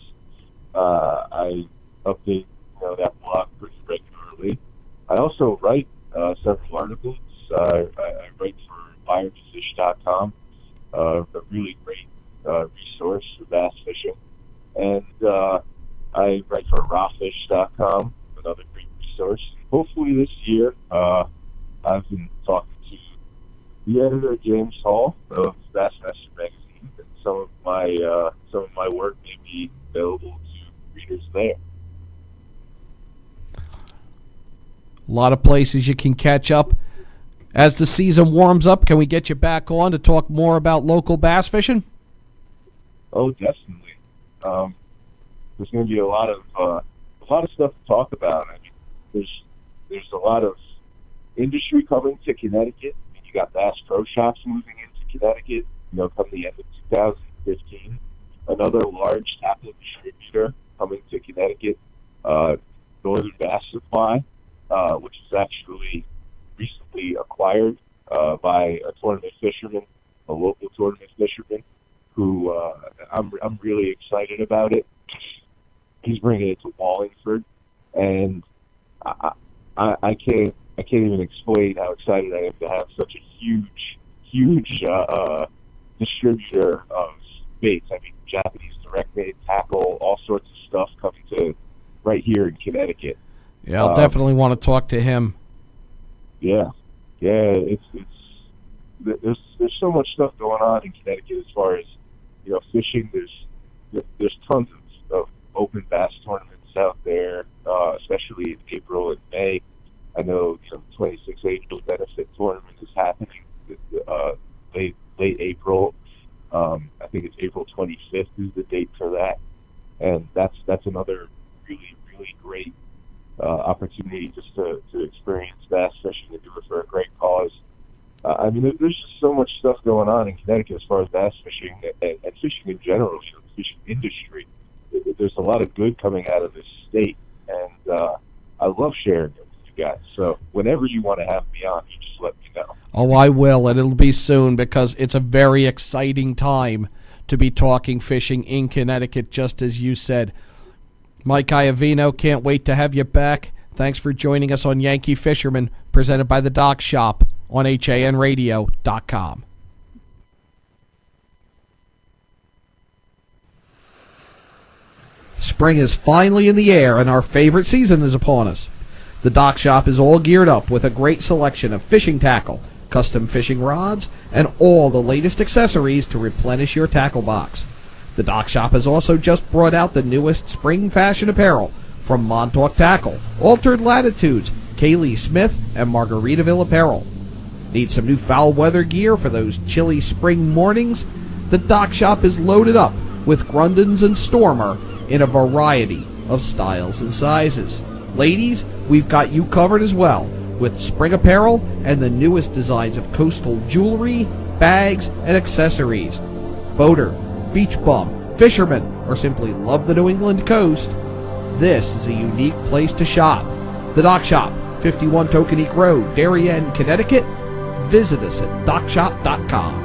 I update that blog pretty regularly. I also write several articles. I write for BuyerPhysish.com, a really great resource for bass fishing. And I write for Rawfish.com, another great resource. Hopefully this year, I've been talking to the editor, James Hall, of Bassmaster Magazine, and some of my work may be available to readers there. A lot of places you can catch up. As the season warms up, can we get you back on to talk more about local bass fishing? Oh, definitely. There's going to be a lot of stuff to talk about. I mean, there's a lot of industry coming to Connecticut. I mean, you got Bass Pro Shops moving into Connecticut. Come the end of 2015. Another large tackle distributor coming to Connecticut, Northern Bass Supply, which is actually recently acquired by a tournament fisherman, a local tournament fisherman, who I'm really excited about it. He's bringing it to Wallingford, and I can't even explain how excited I am to have such a huge distributor of baits. I mean, Japanese direct bait, tackle, all sorts of stuff coming to right here in Connecticut. Yeah, I'll definitely want to talk to him. Yeah, it's there's so much stuff going on in Connecticut as far as fishing. There's tons of open bass tournaments out there, especially in April and May. I know the 26 Angel Benefit Tournament is happening late April. I think it's April 25th is the date for that, and that's another really, really great opportunity just to experience bass fishing and do it for a great cause. I mean, there's just so much stuff going on in Connecticut as far as bass fishing and fishing in general, the fishing industry. There's a lot of good coming out of this state, and I love sharing it with you guys. So whenever you want to have me on, you just let me know. Oh, I will, and it'll be soon because it's a very exciting time to be talking fishing in Connecticut, just as you said. Mike Iovino, can't wait to have you back. Thanks for joining us on Yankee Fisherman, presented by the Dock Shop on HANradio.com. Spring is finally in the air, and our favorite season is upon us. The Dock Shop is all geared up with a great selection of fishing tackle, custom fishing rods, and all the latest accessories to replenish your tackle box. The Dock Shop has also just brought out the newest spring fashion apparel from Montauk Tackle, Altered Latitudes, Kaylee Smith, and Margaritaville Apparel. Need some new foul weather gear for those chilly spring mornings? The Dock Shop is loaded up with Grundens and Stormer in a variety of styles and sizes. Ladies, we've got you covered as well with spring apparel and the newest designs of coastal jewelry, bags, and accessories. Boater, beach bum, fisherman, or simply love the New England coast, this is a unique place to shop. The Dock Shop, 51 Tokenique Road, Darien, Connecticut. Visit us at dockshop.com.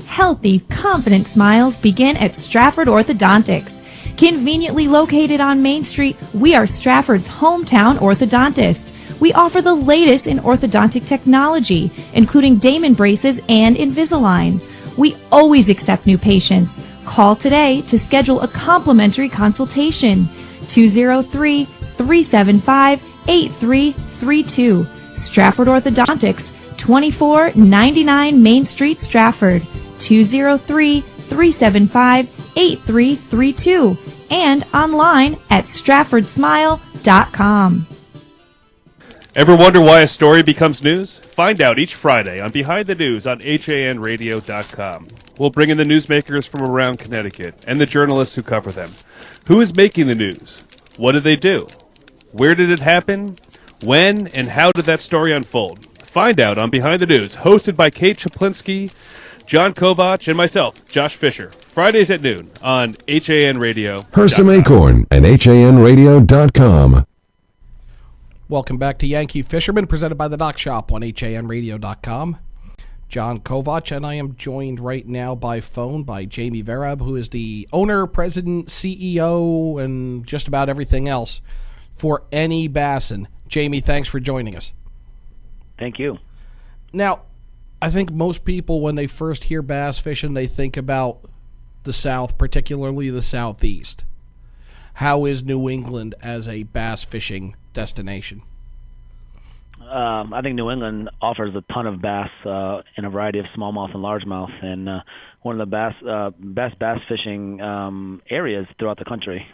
Healthy, confident smiles begin at Stratford Orthodontics. Conveniently located on Main Street, we are Stratford's hometown orthodontist. We offer the latest in orthodontic technology, including Damon braces and Invisalign. We always accept new patients. Call today to schedule a complimentary consultation. 203-375-8332. Stratford Orthodontics, 2499 Main Street, Stratford. 203-375-8332. And online at stratfordsmile.com. Ever wonder why a story becomes news? Find out each Friday on Behind the News on HANradio.com. We'll bring in the newsmakers from around Connecticut and the journalists who cover them. Who is making the news? What did they do? Where did it happen? When and how did that story unfold? Find out on Behind the News, hosted by Kate Chaplinsky, John Kovach, and myself, Josh Fisher. Fridays at noon on HAN Radio. Hersam Acorn and HANradio.com. Welcome back to Yankee Fisherman, presented by the Dock Shop on HANradio.com. John Kovach, and I am joined right now by phone by Jamie Verab, who is the owner, president, CEO, and just about everything else for Any Bassin. Jamie, thanks for joining us. Thank you. Now, I think most people, when they first hear bass fishing, they think about the South, particularly the Southeast. How is New England as a bass fishing destination? I think New England offers a ton of bass in a variety of smallmouth and largemouth, and one of the best bass fishing areas throughout the country.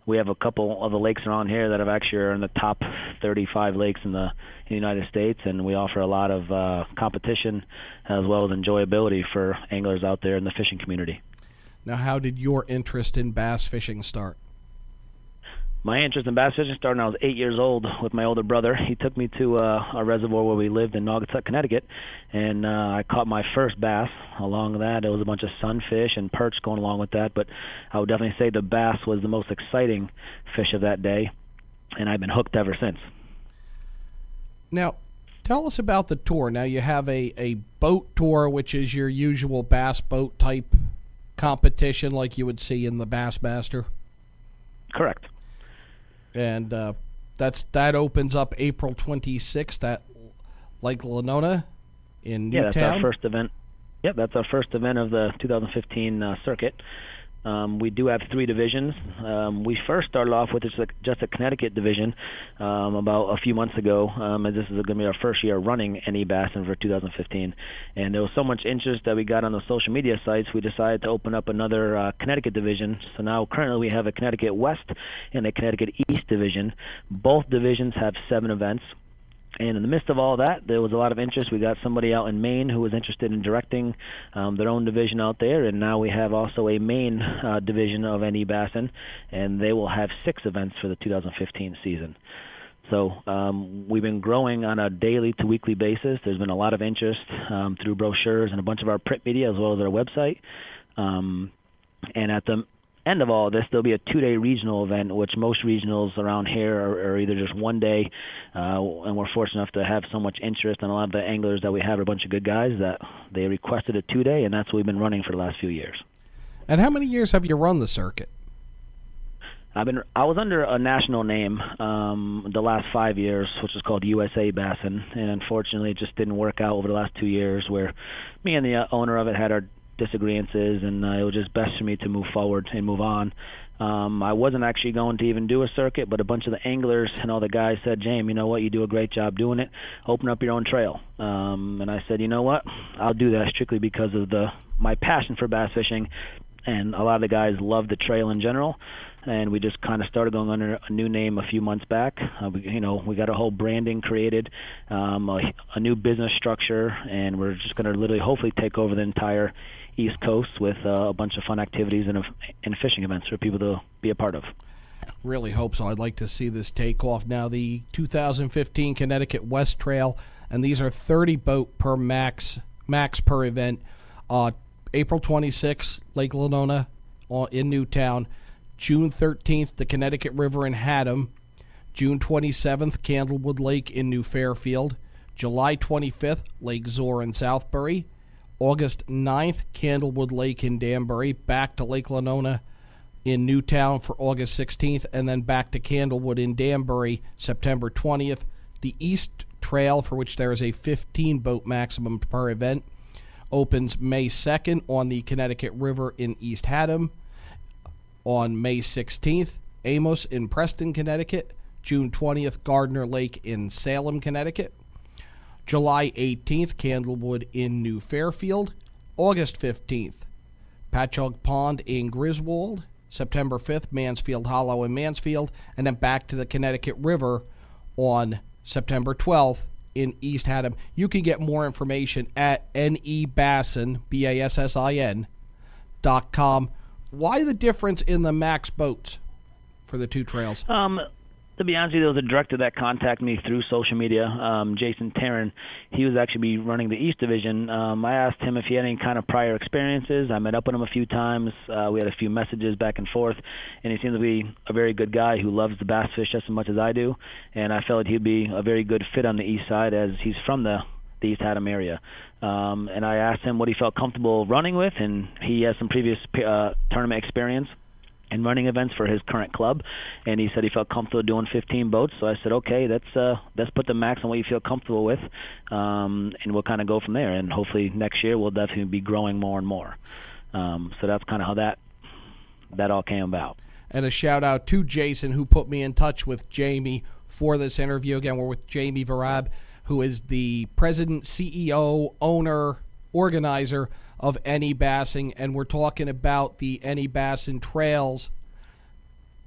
We have a couple of the lakes around here that have actually are in the top 35 lakes in the United States, and we offer a lot of competition as well as enjoyability for anglers out there in the fishing community. Now, how did your interest in bass fishing start? My interest in bass fishing started when I was 8 years old with my older brother. He took me to a reservoir where we lived in Naugatuck, Connecticut, and I caught my first bass. Along that, there was a bunch of sunfish and perch going along with that, but I would definitely say the bass was the most exciting fish of that day, and I've been hooked ever since. Now, tell us about the tour. Now, you have a boat tour, which is your usual bass boat type competition like you would see in the Bassmaster. Correct. And that opens up April 26th at Lake Lenona in Newtown. Yeah, that's our first event. Yep, that's our first event of the 2015 circuit. We do have 3 divisions. We first started off with just a Connecticut division about a few months ago, and this is going to be our first year running NE Bassin for 2015. And there was so much interest that we got on the social media sites, we decided to open up another Connecticut division. So now currently we have a Connecticut West and a Connecticut East division. Both divisions have 7 events. And in the midst of all that, there was a lot of interest. We got somebody out in Maine who was interested in directing their own division out there, and now we have also a Maine division of NE Bassin, and they will have 6 events for the 2015 season. So we've been growing on a daily to weekly basis. There's been a lot of interest through brochures and a bunch of our print media as well as our website. And at the end of all this, there'll be a 2-day regional event, which most regionals around here are either just 1 day, and we're fortunate enough to have so much interest, and a lot of the anglers that we have are a bunch of good guys that they requested a 2-day, and that's what we've been running for the last few years. And how many years have you run the circuit? I was under a national name the last 5 years, which is called USA Bassin, and unfortunately it just didn't work out over the last 2 years, where me and the owner of it had our disagreements, and it was just best for me to move forward and move on. I wasn't actually going to even do a circuit, but a bunch of the anglers and all the guys said, James, you know what, you do a great job doing it. Open up your own trail. And I said, you know what, I'll do that strictly because of my passion for bass fishing, and a lot of the guys love the trail in general. And we just kind of started going under a new name a few months back. We got a whole branding created, a new business structure, and we're just going to literally hopefully take over the entire East Coast with a bunch of fun activities and fishing events for people to be a part of. Really hope so. I'd like to see this take off. Now, the 2015 Connecticut West Trail, and these are 30 boat per max per event. April 26th, Lake Lenona in Newtown. June 13th, the Connecticut River in Haddam. June 27th, Candlewood Lake in New Fairfield. July 25th, Lake Zor in Southbury. August 9th, Candlewood Lake in Danbury. Back to Lake Lenona in Newtown for August 16th, and then back to Candlewood in Danbury, September 20th. The East Trail, for which there is a 15-boat maximum per event, opens May 2nd on the Connecticut River in East Haddam. On May 16th, Amos in Preston, Connecticut. June 20th, Gardner Lake in Salem, Connecticut. July 18th, Candlewood in New Fairfield. August 15th, Patchogue Pond in Griswold. September 5th, Mansfield Hollow in Mansfield. And then back to the Connecticut River on September 12th in East Haddam. You can get more information at nebassin, BASSIN.com. Why the difference in the max boats for the 2 trails? To be honest with you, there was a director that contacted me through social media, Jason Tarrin. He was actually running the East Division. I asked him if he had any kind of prior experiences. I met up with him a few times. We had a few messages back and forth, and he seems to be a very good guy who loves the bass fish just as much as I do, and I felt he'd be a very good fit on the east side as he's from the East Haddam area. And I asked him what he felt comfortable running with, and he has some previous tournament experience and running events for his current club, and he said he felt comfortable doing 15 boats. So I said, okay, let's put the max on what you feel comfortable with, and we'll kind of go from there. And hopefully next year we'll definitely be growing more and more. So that's kind of how that all came about. And a shout out to Jason, who put me in touch with Jamie for this interview. Again, we're with Jamie Varab, who is the president, CEO, owner, organizer of NE Bassin, and we're talking about the NE Bassin trails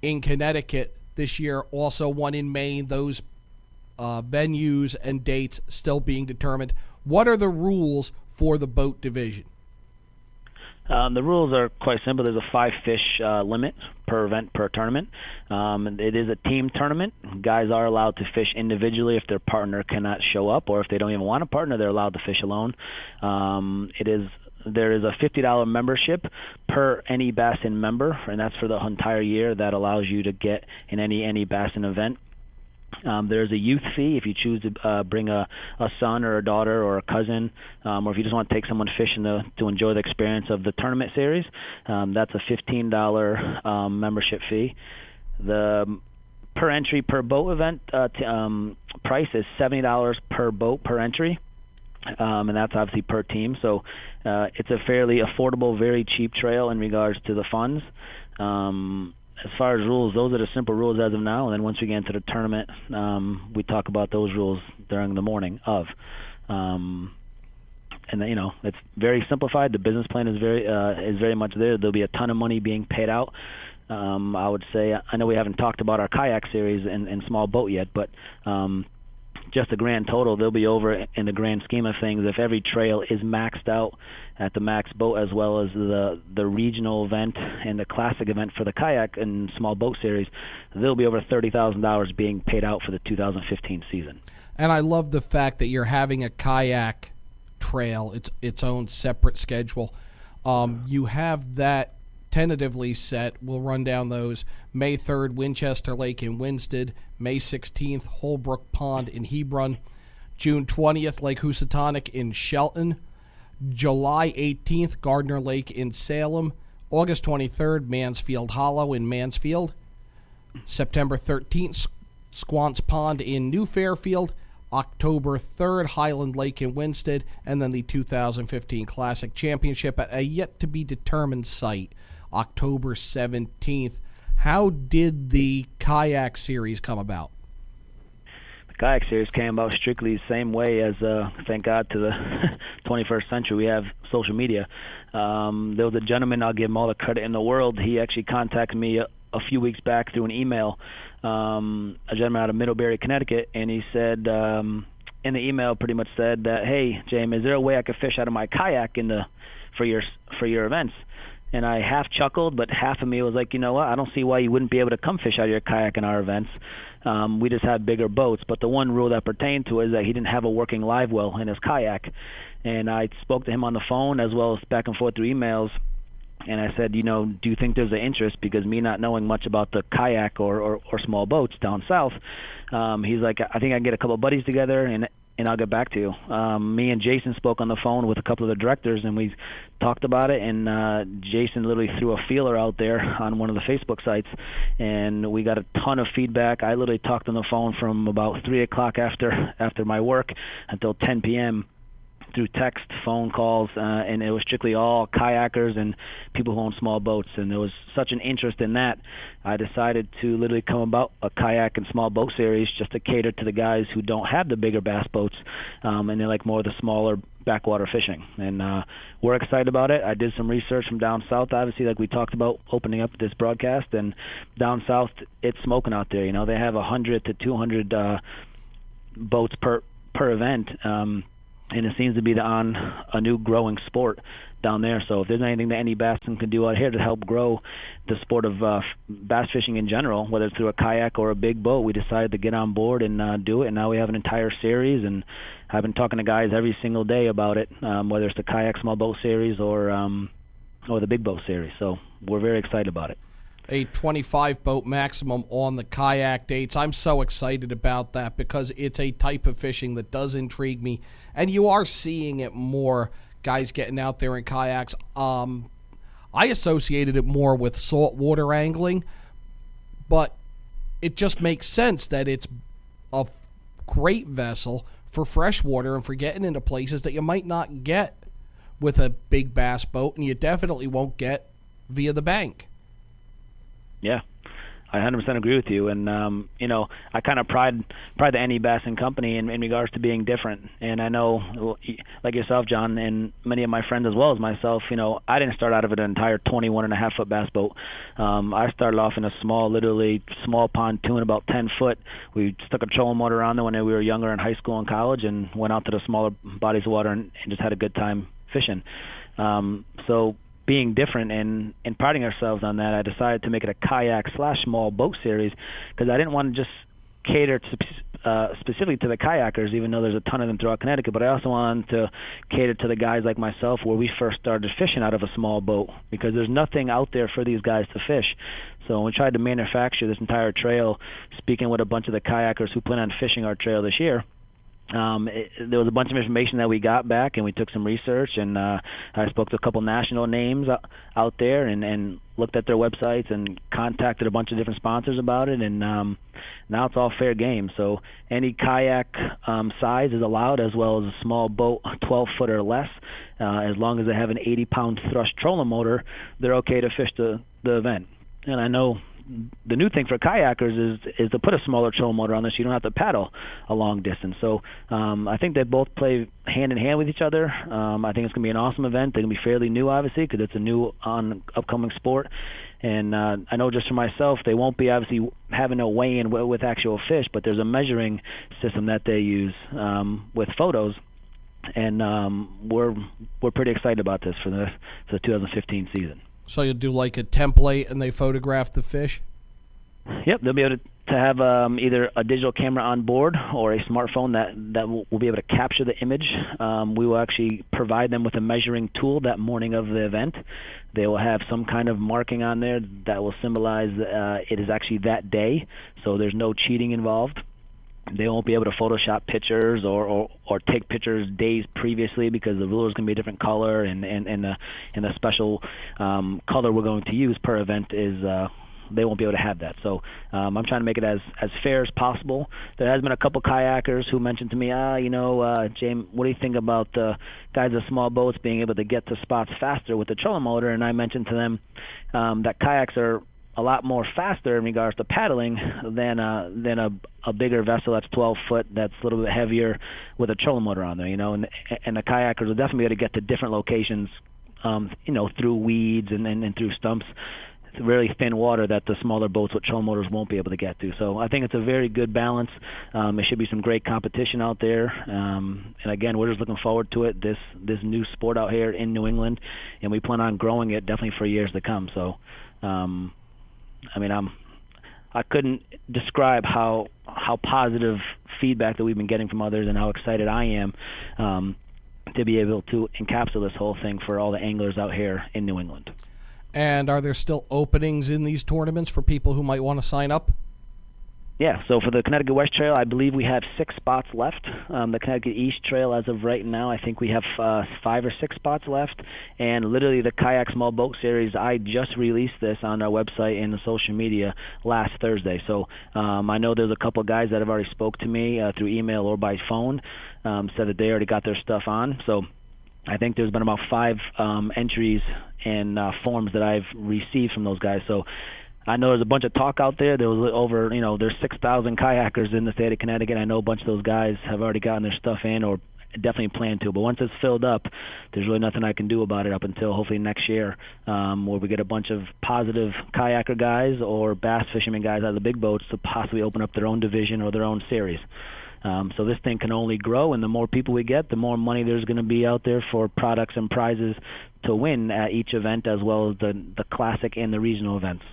in Connecticut this year, also one in Maine. Those venues and dates still being determined. What are the rules for the boat division? The rules are quite simple. There's a 5-fish limit per event per tournament. It is a team tournament. Guys are allowed to fish individually if their partner cannot show up, or if they don't even want a partner, they're allowed to fish alone. There is a $50 membership per NE Bassin member, and that's for the entire year. That allows you to get in any NE Bassin event. There's a youth fee if you choose to bring a son or a daughter or a cousin, or if you just want to take someone fishing to enjoy the experience of the tournament series. That's a $15 membership fee. The per entry per boat event price is $70 per boat per entry. and that's obviously per team. So it's a fairly affordable, very cheap trail in regards to the funds. As far as rules, those are the simple rules as of now, and then once we get into the tournament, we talk about those rules during the morning of. And it's very simplified. The business plan is very much there. There'll be a ton of money being paid out. I would say, I know we haven't talked about our kayak series and small boat yet, but just the grand total, they'll be over in the grand scheme of things. If every trail is maxed out at the max boat, as well as the regional event and the classic event for the kayak and small boat series, there'll be over $30,000 being paid out for the 2015 season. And I love the fact that you're having a kayak trail, its own separate schedule. You have that tentatively set. We'll run down those. May 3rd, Winchester Lake in Winsted. May 16th, Holbrook Pond in Hebron. June 20th, Lake Housatonic in Shelton. July 18th, Gardner Lake in Salem. August 23rd, Mansfield Hollow in Mansfield. September 13th, Squance Pond in New Fairfield. October 3rd, Highland Lake in Winsted, and then the 2015 Classic Championship at a yet-to-be-determined site, October 17th. How did the kayak series come about? The kayak series came about strictly the same way as, thank God, to the 21st century. We have social media. There was a gentleman, I'll give him all the credit in the world. He actually contacted me a few weeks back through an email, a gentleman out of Middlebury, Connecticut, and he said, in the email pretty much said that, hey, James, is there a way I could fish out of my kayak for your events? And I half chuckled, but half of me was like, you know what, I don't see why you wouldn't be able to come fish out of your kayak in our events. We just had bigger boats, but the one rule that pertained to it is that he didn't have a working live well in his kayak. And I spoke to him on the phone as well as back and forth through emails. And I said, do you think there's an interest? Because me not knowing much about the kayak or small boats down south, he's like, I think I can get a couple of buddies together and I'll get back to you. Me and Jason spoke on the phone with a couple of the directors, and we talked about it. And Jason literally threw a feeler out there on one of the Facebook sites, and we got a ton of feedback. I literally talked on the phone from about 3 o'clock after my work until 10 p.m., through text, phone calls, and it was strictly all kayakers and people who own small boats. And there was such an interest in that, I decided to literally come about a kayak and small boat series just to cater to the guys who don't have the bigger bass boats, and they like more of the smaller backwater fishing. And we're excited about it. I did some research from down south, obviously, like we talked about opening up this broadcast. And down south, it's smoking out there. They have 100 to 200 boats per event. And it seems to be on a new growing sport down there. So if there's anything that any bassman can do out here to help grow the sport of bass fishing in general, whether it's through a kayak or a big boat, we decided to get on board and do it. And now we have an entire series, and I've been talking to guys every single day about it, whether it's the kayak small boat series or the big boat series. So we're very excited about it. A 25 boat maximum on the kayak dates. I'm so excited about that because it's a type of fishing that does intrigue me, and you are seeing it more, guys getting out there in kayaks. I associated it more with saltwater angling, but it just makes sense that it's a great vessel for freshwater and for getting into places that you might not get with a big bass boat, and you definitely won't get via the bank. Yeah, I 100% agree with you. And, I kind of pride the Any Bass and Company in regards to being different. And I know, like yourself, John, and many of my friends as well as myself, I didn't start out of an entire 21.5-foot bass boat. I started off in a literally small pontoon, about 10 foot. We stuck a trolling motor on there when we were younger in high school and college, and went out to the smaller bodies of water and just had a good time fishing. So being different and priding ourselves on that, I decided to make it a kayak/small boat series because I didn't want to just cater to, specifically to the kayakers, even though there's a ton of them throughout Connecticut, but I also wanted to cater to the guys like myself where we first started fishing out of a small boat because there's nothing out there for these guys to fish. So when we tried to manufacture this entire trail, speaking with a bunch of the kayakers who plan on fishing our trail this year, there was a bunch of information that we got back, and we took some research, and I spoke to a couple national names out there, and looked at their websites and contacted a bunch of different sponsors about it, and now it's all fair game. So any kayak size is allowed, as well as a small boat, 12-foot or less. As long as they have an 80-pound thrust trolling motor, they're okay to fish the event. And I know the new thing for kayakers is to put a smaller trolling motor on this, so you don't have to paddle a long distance. So I think they both play hand in hand with each other. I think it's going to be an awesome event. They're going to be fairly new, obviously, because it's a new upcoming sport. And I know just for myself, they won't be obviously having a weigh-in with actual fish, but there's a measuring system that they use with photos. And we're pretty excited about this for the 2015 season. So you'll do like a template and they photograph the fish? Yep, they'll be able to have either a digital camera on board or a smartphone that will be able to capture the image. We will actually provide them with a measuring tool that morning of the event. They will have some kind of marking on there that will symbolize it is actually that day, so there's no cheating involved. They won't be able to Photoshop pictures or take pictures days previously, because the ruler is going to be a different color, and the special color we're going to use per event is they won't be able to have that. So I'm trying to make it as fair as possible. There has been a couple kayakers who mentioned to me, James, what do you think about guys with small boats being able to get to spots faster with the trolling motor? And I mentioned to them that kayaks are a lot more faster in regards to paddling than a bigger vessel that's 12 foot, that's a little bit heavier with a trolling motor on there, and the kayakers will definitely be able to get to different locations, through weeds and through stumps. It's really thin water that the smaller boats with trolling motors won't be able to get to. So I think it's a very good balance. There should be some great competition out there. And again, we're just looking forward to it, this new sport out here in New England, and we plan on growing it definitely for years to come. So, I couldn't describe how positive feedback that we've been getting from others, and how excited I am to be able to encapsulate this whole thing for all the anglers out here in New England. And are there still openings in these tournaments for people who might want to sign up? Yeah, so for the Connecticut West Trail, I believe we have 6 spots left. The Connecticut East Trail, as of right now, I think we have 5 or 6 spots left. And literally the Kayak Small Boat Series, I just released this on our website and the social media last Thursday. So I know there's a couple guys that have already spoke to me through email or by phone, said that they already got their stuff on. So I think there's been about 5 entries and forms that I've received from those guys. So I know there's a bunch of talk out there. There was over, there's 6,000 kayakers in the state of Connecticut. I know a bunch of those guys have already gotten their stuff in, or definitely plan to. But once it's filled up, there's really nothing I can do about it up until hopefully next year, where we get a bunch of positive kayaker guys or bass fishermen guys out of the big boats to possibly open up their own division or their own series. So this thing can only grow, and the more people we get, the more money there's going to be out there for products and prizes to win at each event, as well as the classic and the regional events.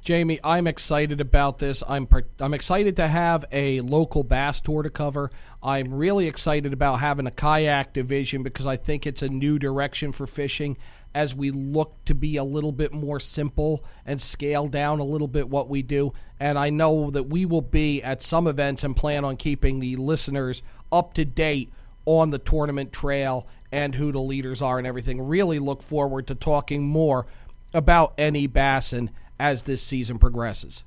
Jamie, I'm excited about this. I'm excited to have a local bass tour to cover. I'm really excited about having a kayak division, because I think it's a new direction for fishing as we look to be a little bit more simple and scale down a little bit what we do. And I know that we will be at some events and plan on keeping the listeners up to date on the tournament trail and who the leaders are and everything. Really look forward to talking more about N.E. Bassin as this season progresses.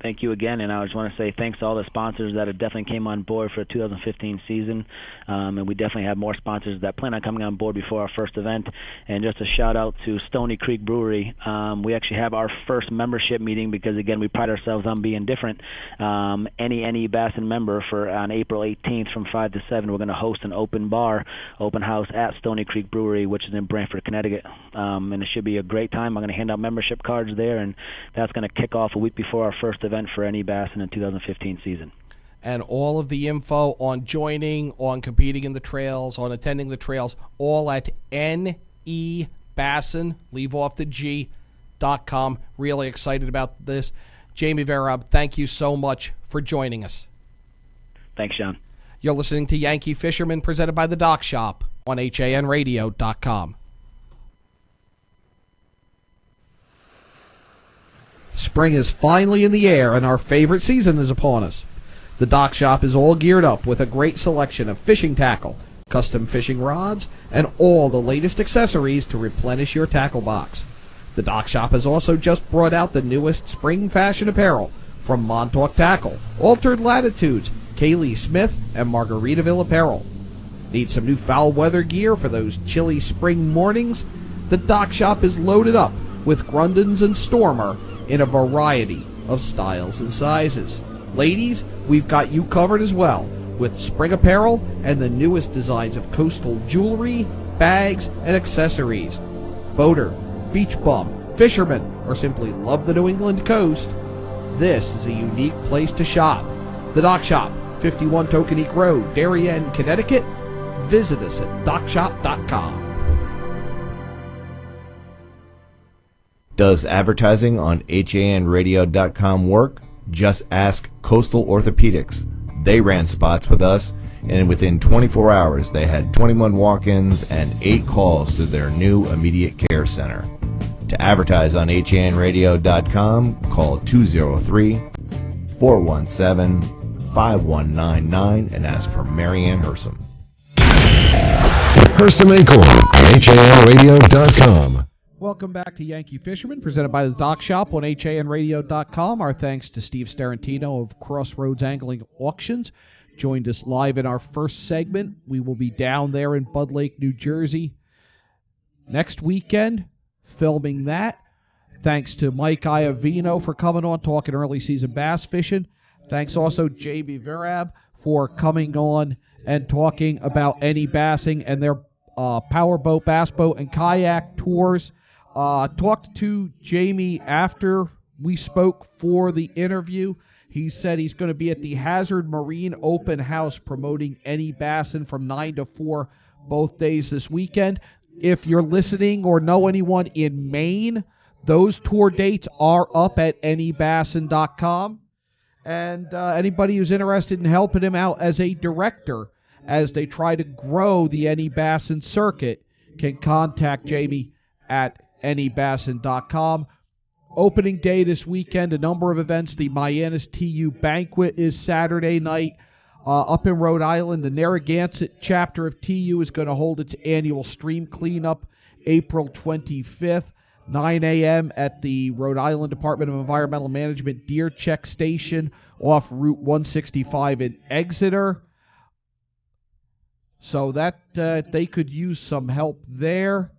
Thank you again, and I just want to say thanks to all the sponsors that have definitely came on board for the 2015 season, and we definitely have more sponsors that plan on coming on board before our first event. And just a shout out to Stony Creek Brewery. We actually have our first membership meeting, because again, we pride ourselves on being different. Any Bassin member on April 18th from 5 to 7, we're going to host an open house at Stony Creek Brewery, which is in Branford, Connecticut, and it should be a great time. I'm going to hand out membership cards there, and that's going to kick off a week before our first event for N.E. Bassin in 2015 season. And all of the info on joining, on competing in the trails, on attending the trails, all at N.E. Bassin, leave off the G.com. Really excited about this. Jamie Verab, thank you so much for joining us. Thanks, Sean. You're listening to Yankee Fisherman, presented by the Dock Shop on HANradio.com. Spring is finally in the air, and our favorite season is upon us. The Dock Shop is all geared up with a great selection of fishing tackle, custom fishing rods, and all the latest accessories to replenish your tackle box. The Dock Shop has also just brought out the newest spring fashion apparel from Montauk Tackle, Altered Latitudes, Kaylee Smith, and Margaritaville Apparel. Need some new foul weather gear for those chilly spring mornings? The Dock Shop is loaded up with Grundens and Stormer in a variety of styles and sizes. Ladies, we've got you covered as well with spring apparel and the newest designs of coastal jewelry, bags, and accessories. Boater, beach bum, fisherman, or simply love the New England coast, this is a unique place to shop. The Dock Shop, 51 Tokenique Road, Darien, Connecticut. Visit us at dockshop.com. Does advertising on HANradio.com work? Just ask Coastal Orthopedics. They ran spots with us, and within 24 hours they had 21 walk-ins and 8 calls to their new immediate care center. To advertise on HANradio.com, call 203-417-5199 and ask for Marianne Hersam. Hersam Acorn on HANradio.com. Welcome back to Yankee Fisherman, presented by the Dock Shop on HANradio.com. Our thanks to Steve Starantino of Crossroads Angling Auctions. Joined us live in our first segment. We will be down there in Bud Lake, New Jersey next weekend, filming that. Thanks to Mike Iavino for coming on, talking early season bass fishing. Thanks also J.B. Virab for coming on and talking about any bassing and their powerboat, bass boat, and kayak tours. Talked to Jamie after we spoke for the interview. He said he's going to be at the Hazard Marine Open House promoting any bassin from 9 to 4 both days this weekend. If you're listening or know anyone in Maine, those tour dates are up at anybassin.com. And anybody who's interested in helping him out as a director as they try to grow the Any Bassin circuit can contact Jamie at anybassin.com. Opening day this weekend, a number of events. The Mianis TU Banquet is Saturday night up in Rhode Island. The Narragansett chapter of TU is going to hold its annual stream cleanup April 25th, 9 a.m. at the Rhode Island Department of Environmental Management Deer Check Station off Route 165 in Exeter. So that they could use some help there.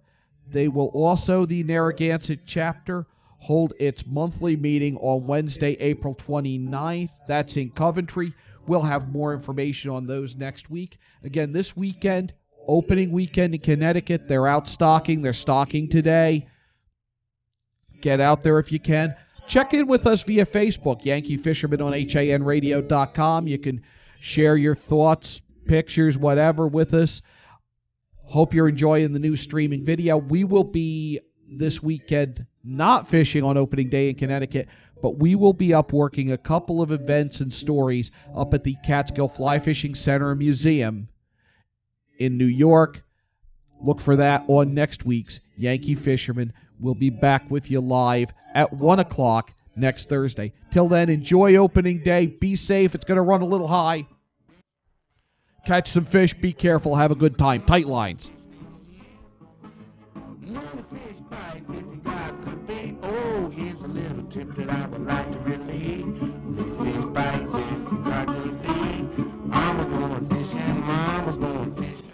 They will also, the Narragansett chapter, hold its monthly meeting on Wednesday, April 29th. That's in Coventry. We'll have more information on those next week. Again, this weekend, opening weekend in Connecticut, they're out stocking. They're stocking today. Get out there if you can. Check in with us via Facebook, Yankee Fisherman on HANradio.com. You can share your thoughts, pictures, whatever with us. Hope you're enjoying the new streaming video. We will be this weekend not fishing on opening day in Connecticut, but we will be up working a couple of events and stories up at the Catskill Fly Fishing Center and Museum in New York. Look for that on next week's Yankee Fisherman. We'll be back with you live at 1 o'clock next Thursday. Till then, enjoy opening day. Be safe. It's going to run a little high. Catch some fish. Be careful. Have a good time. Tight lines. Oh, here's a little tip that I would like to relay. Little fish bites if you got good day. Mama going fishing, mama's going fishing.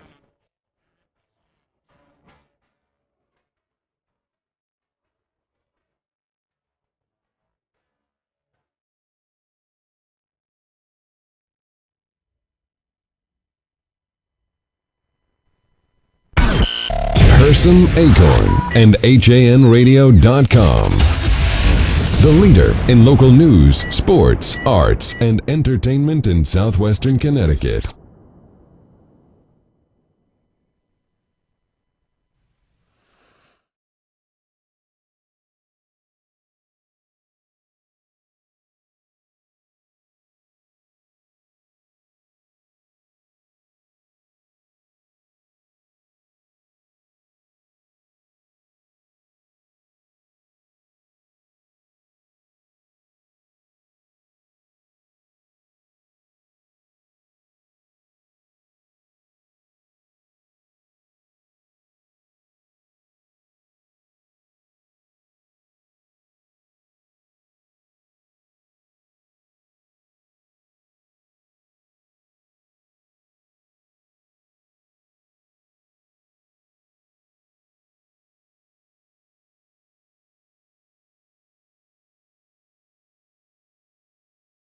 Hersam Acorn and HANradio.com. The leader in local news, sports, arts, and entertainment in southwestern Connecticut.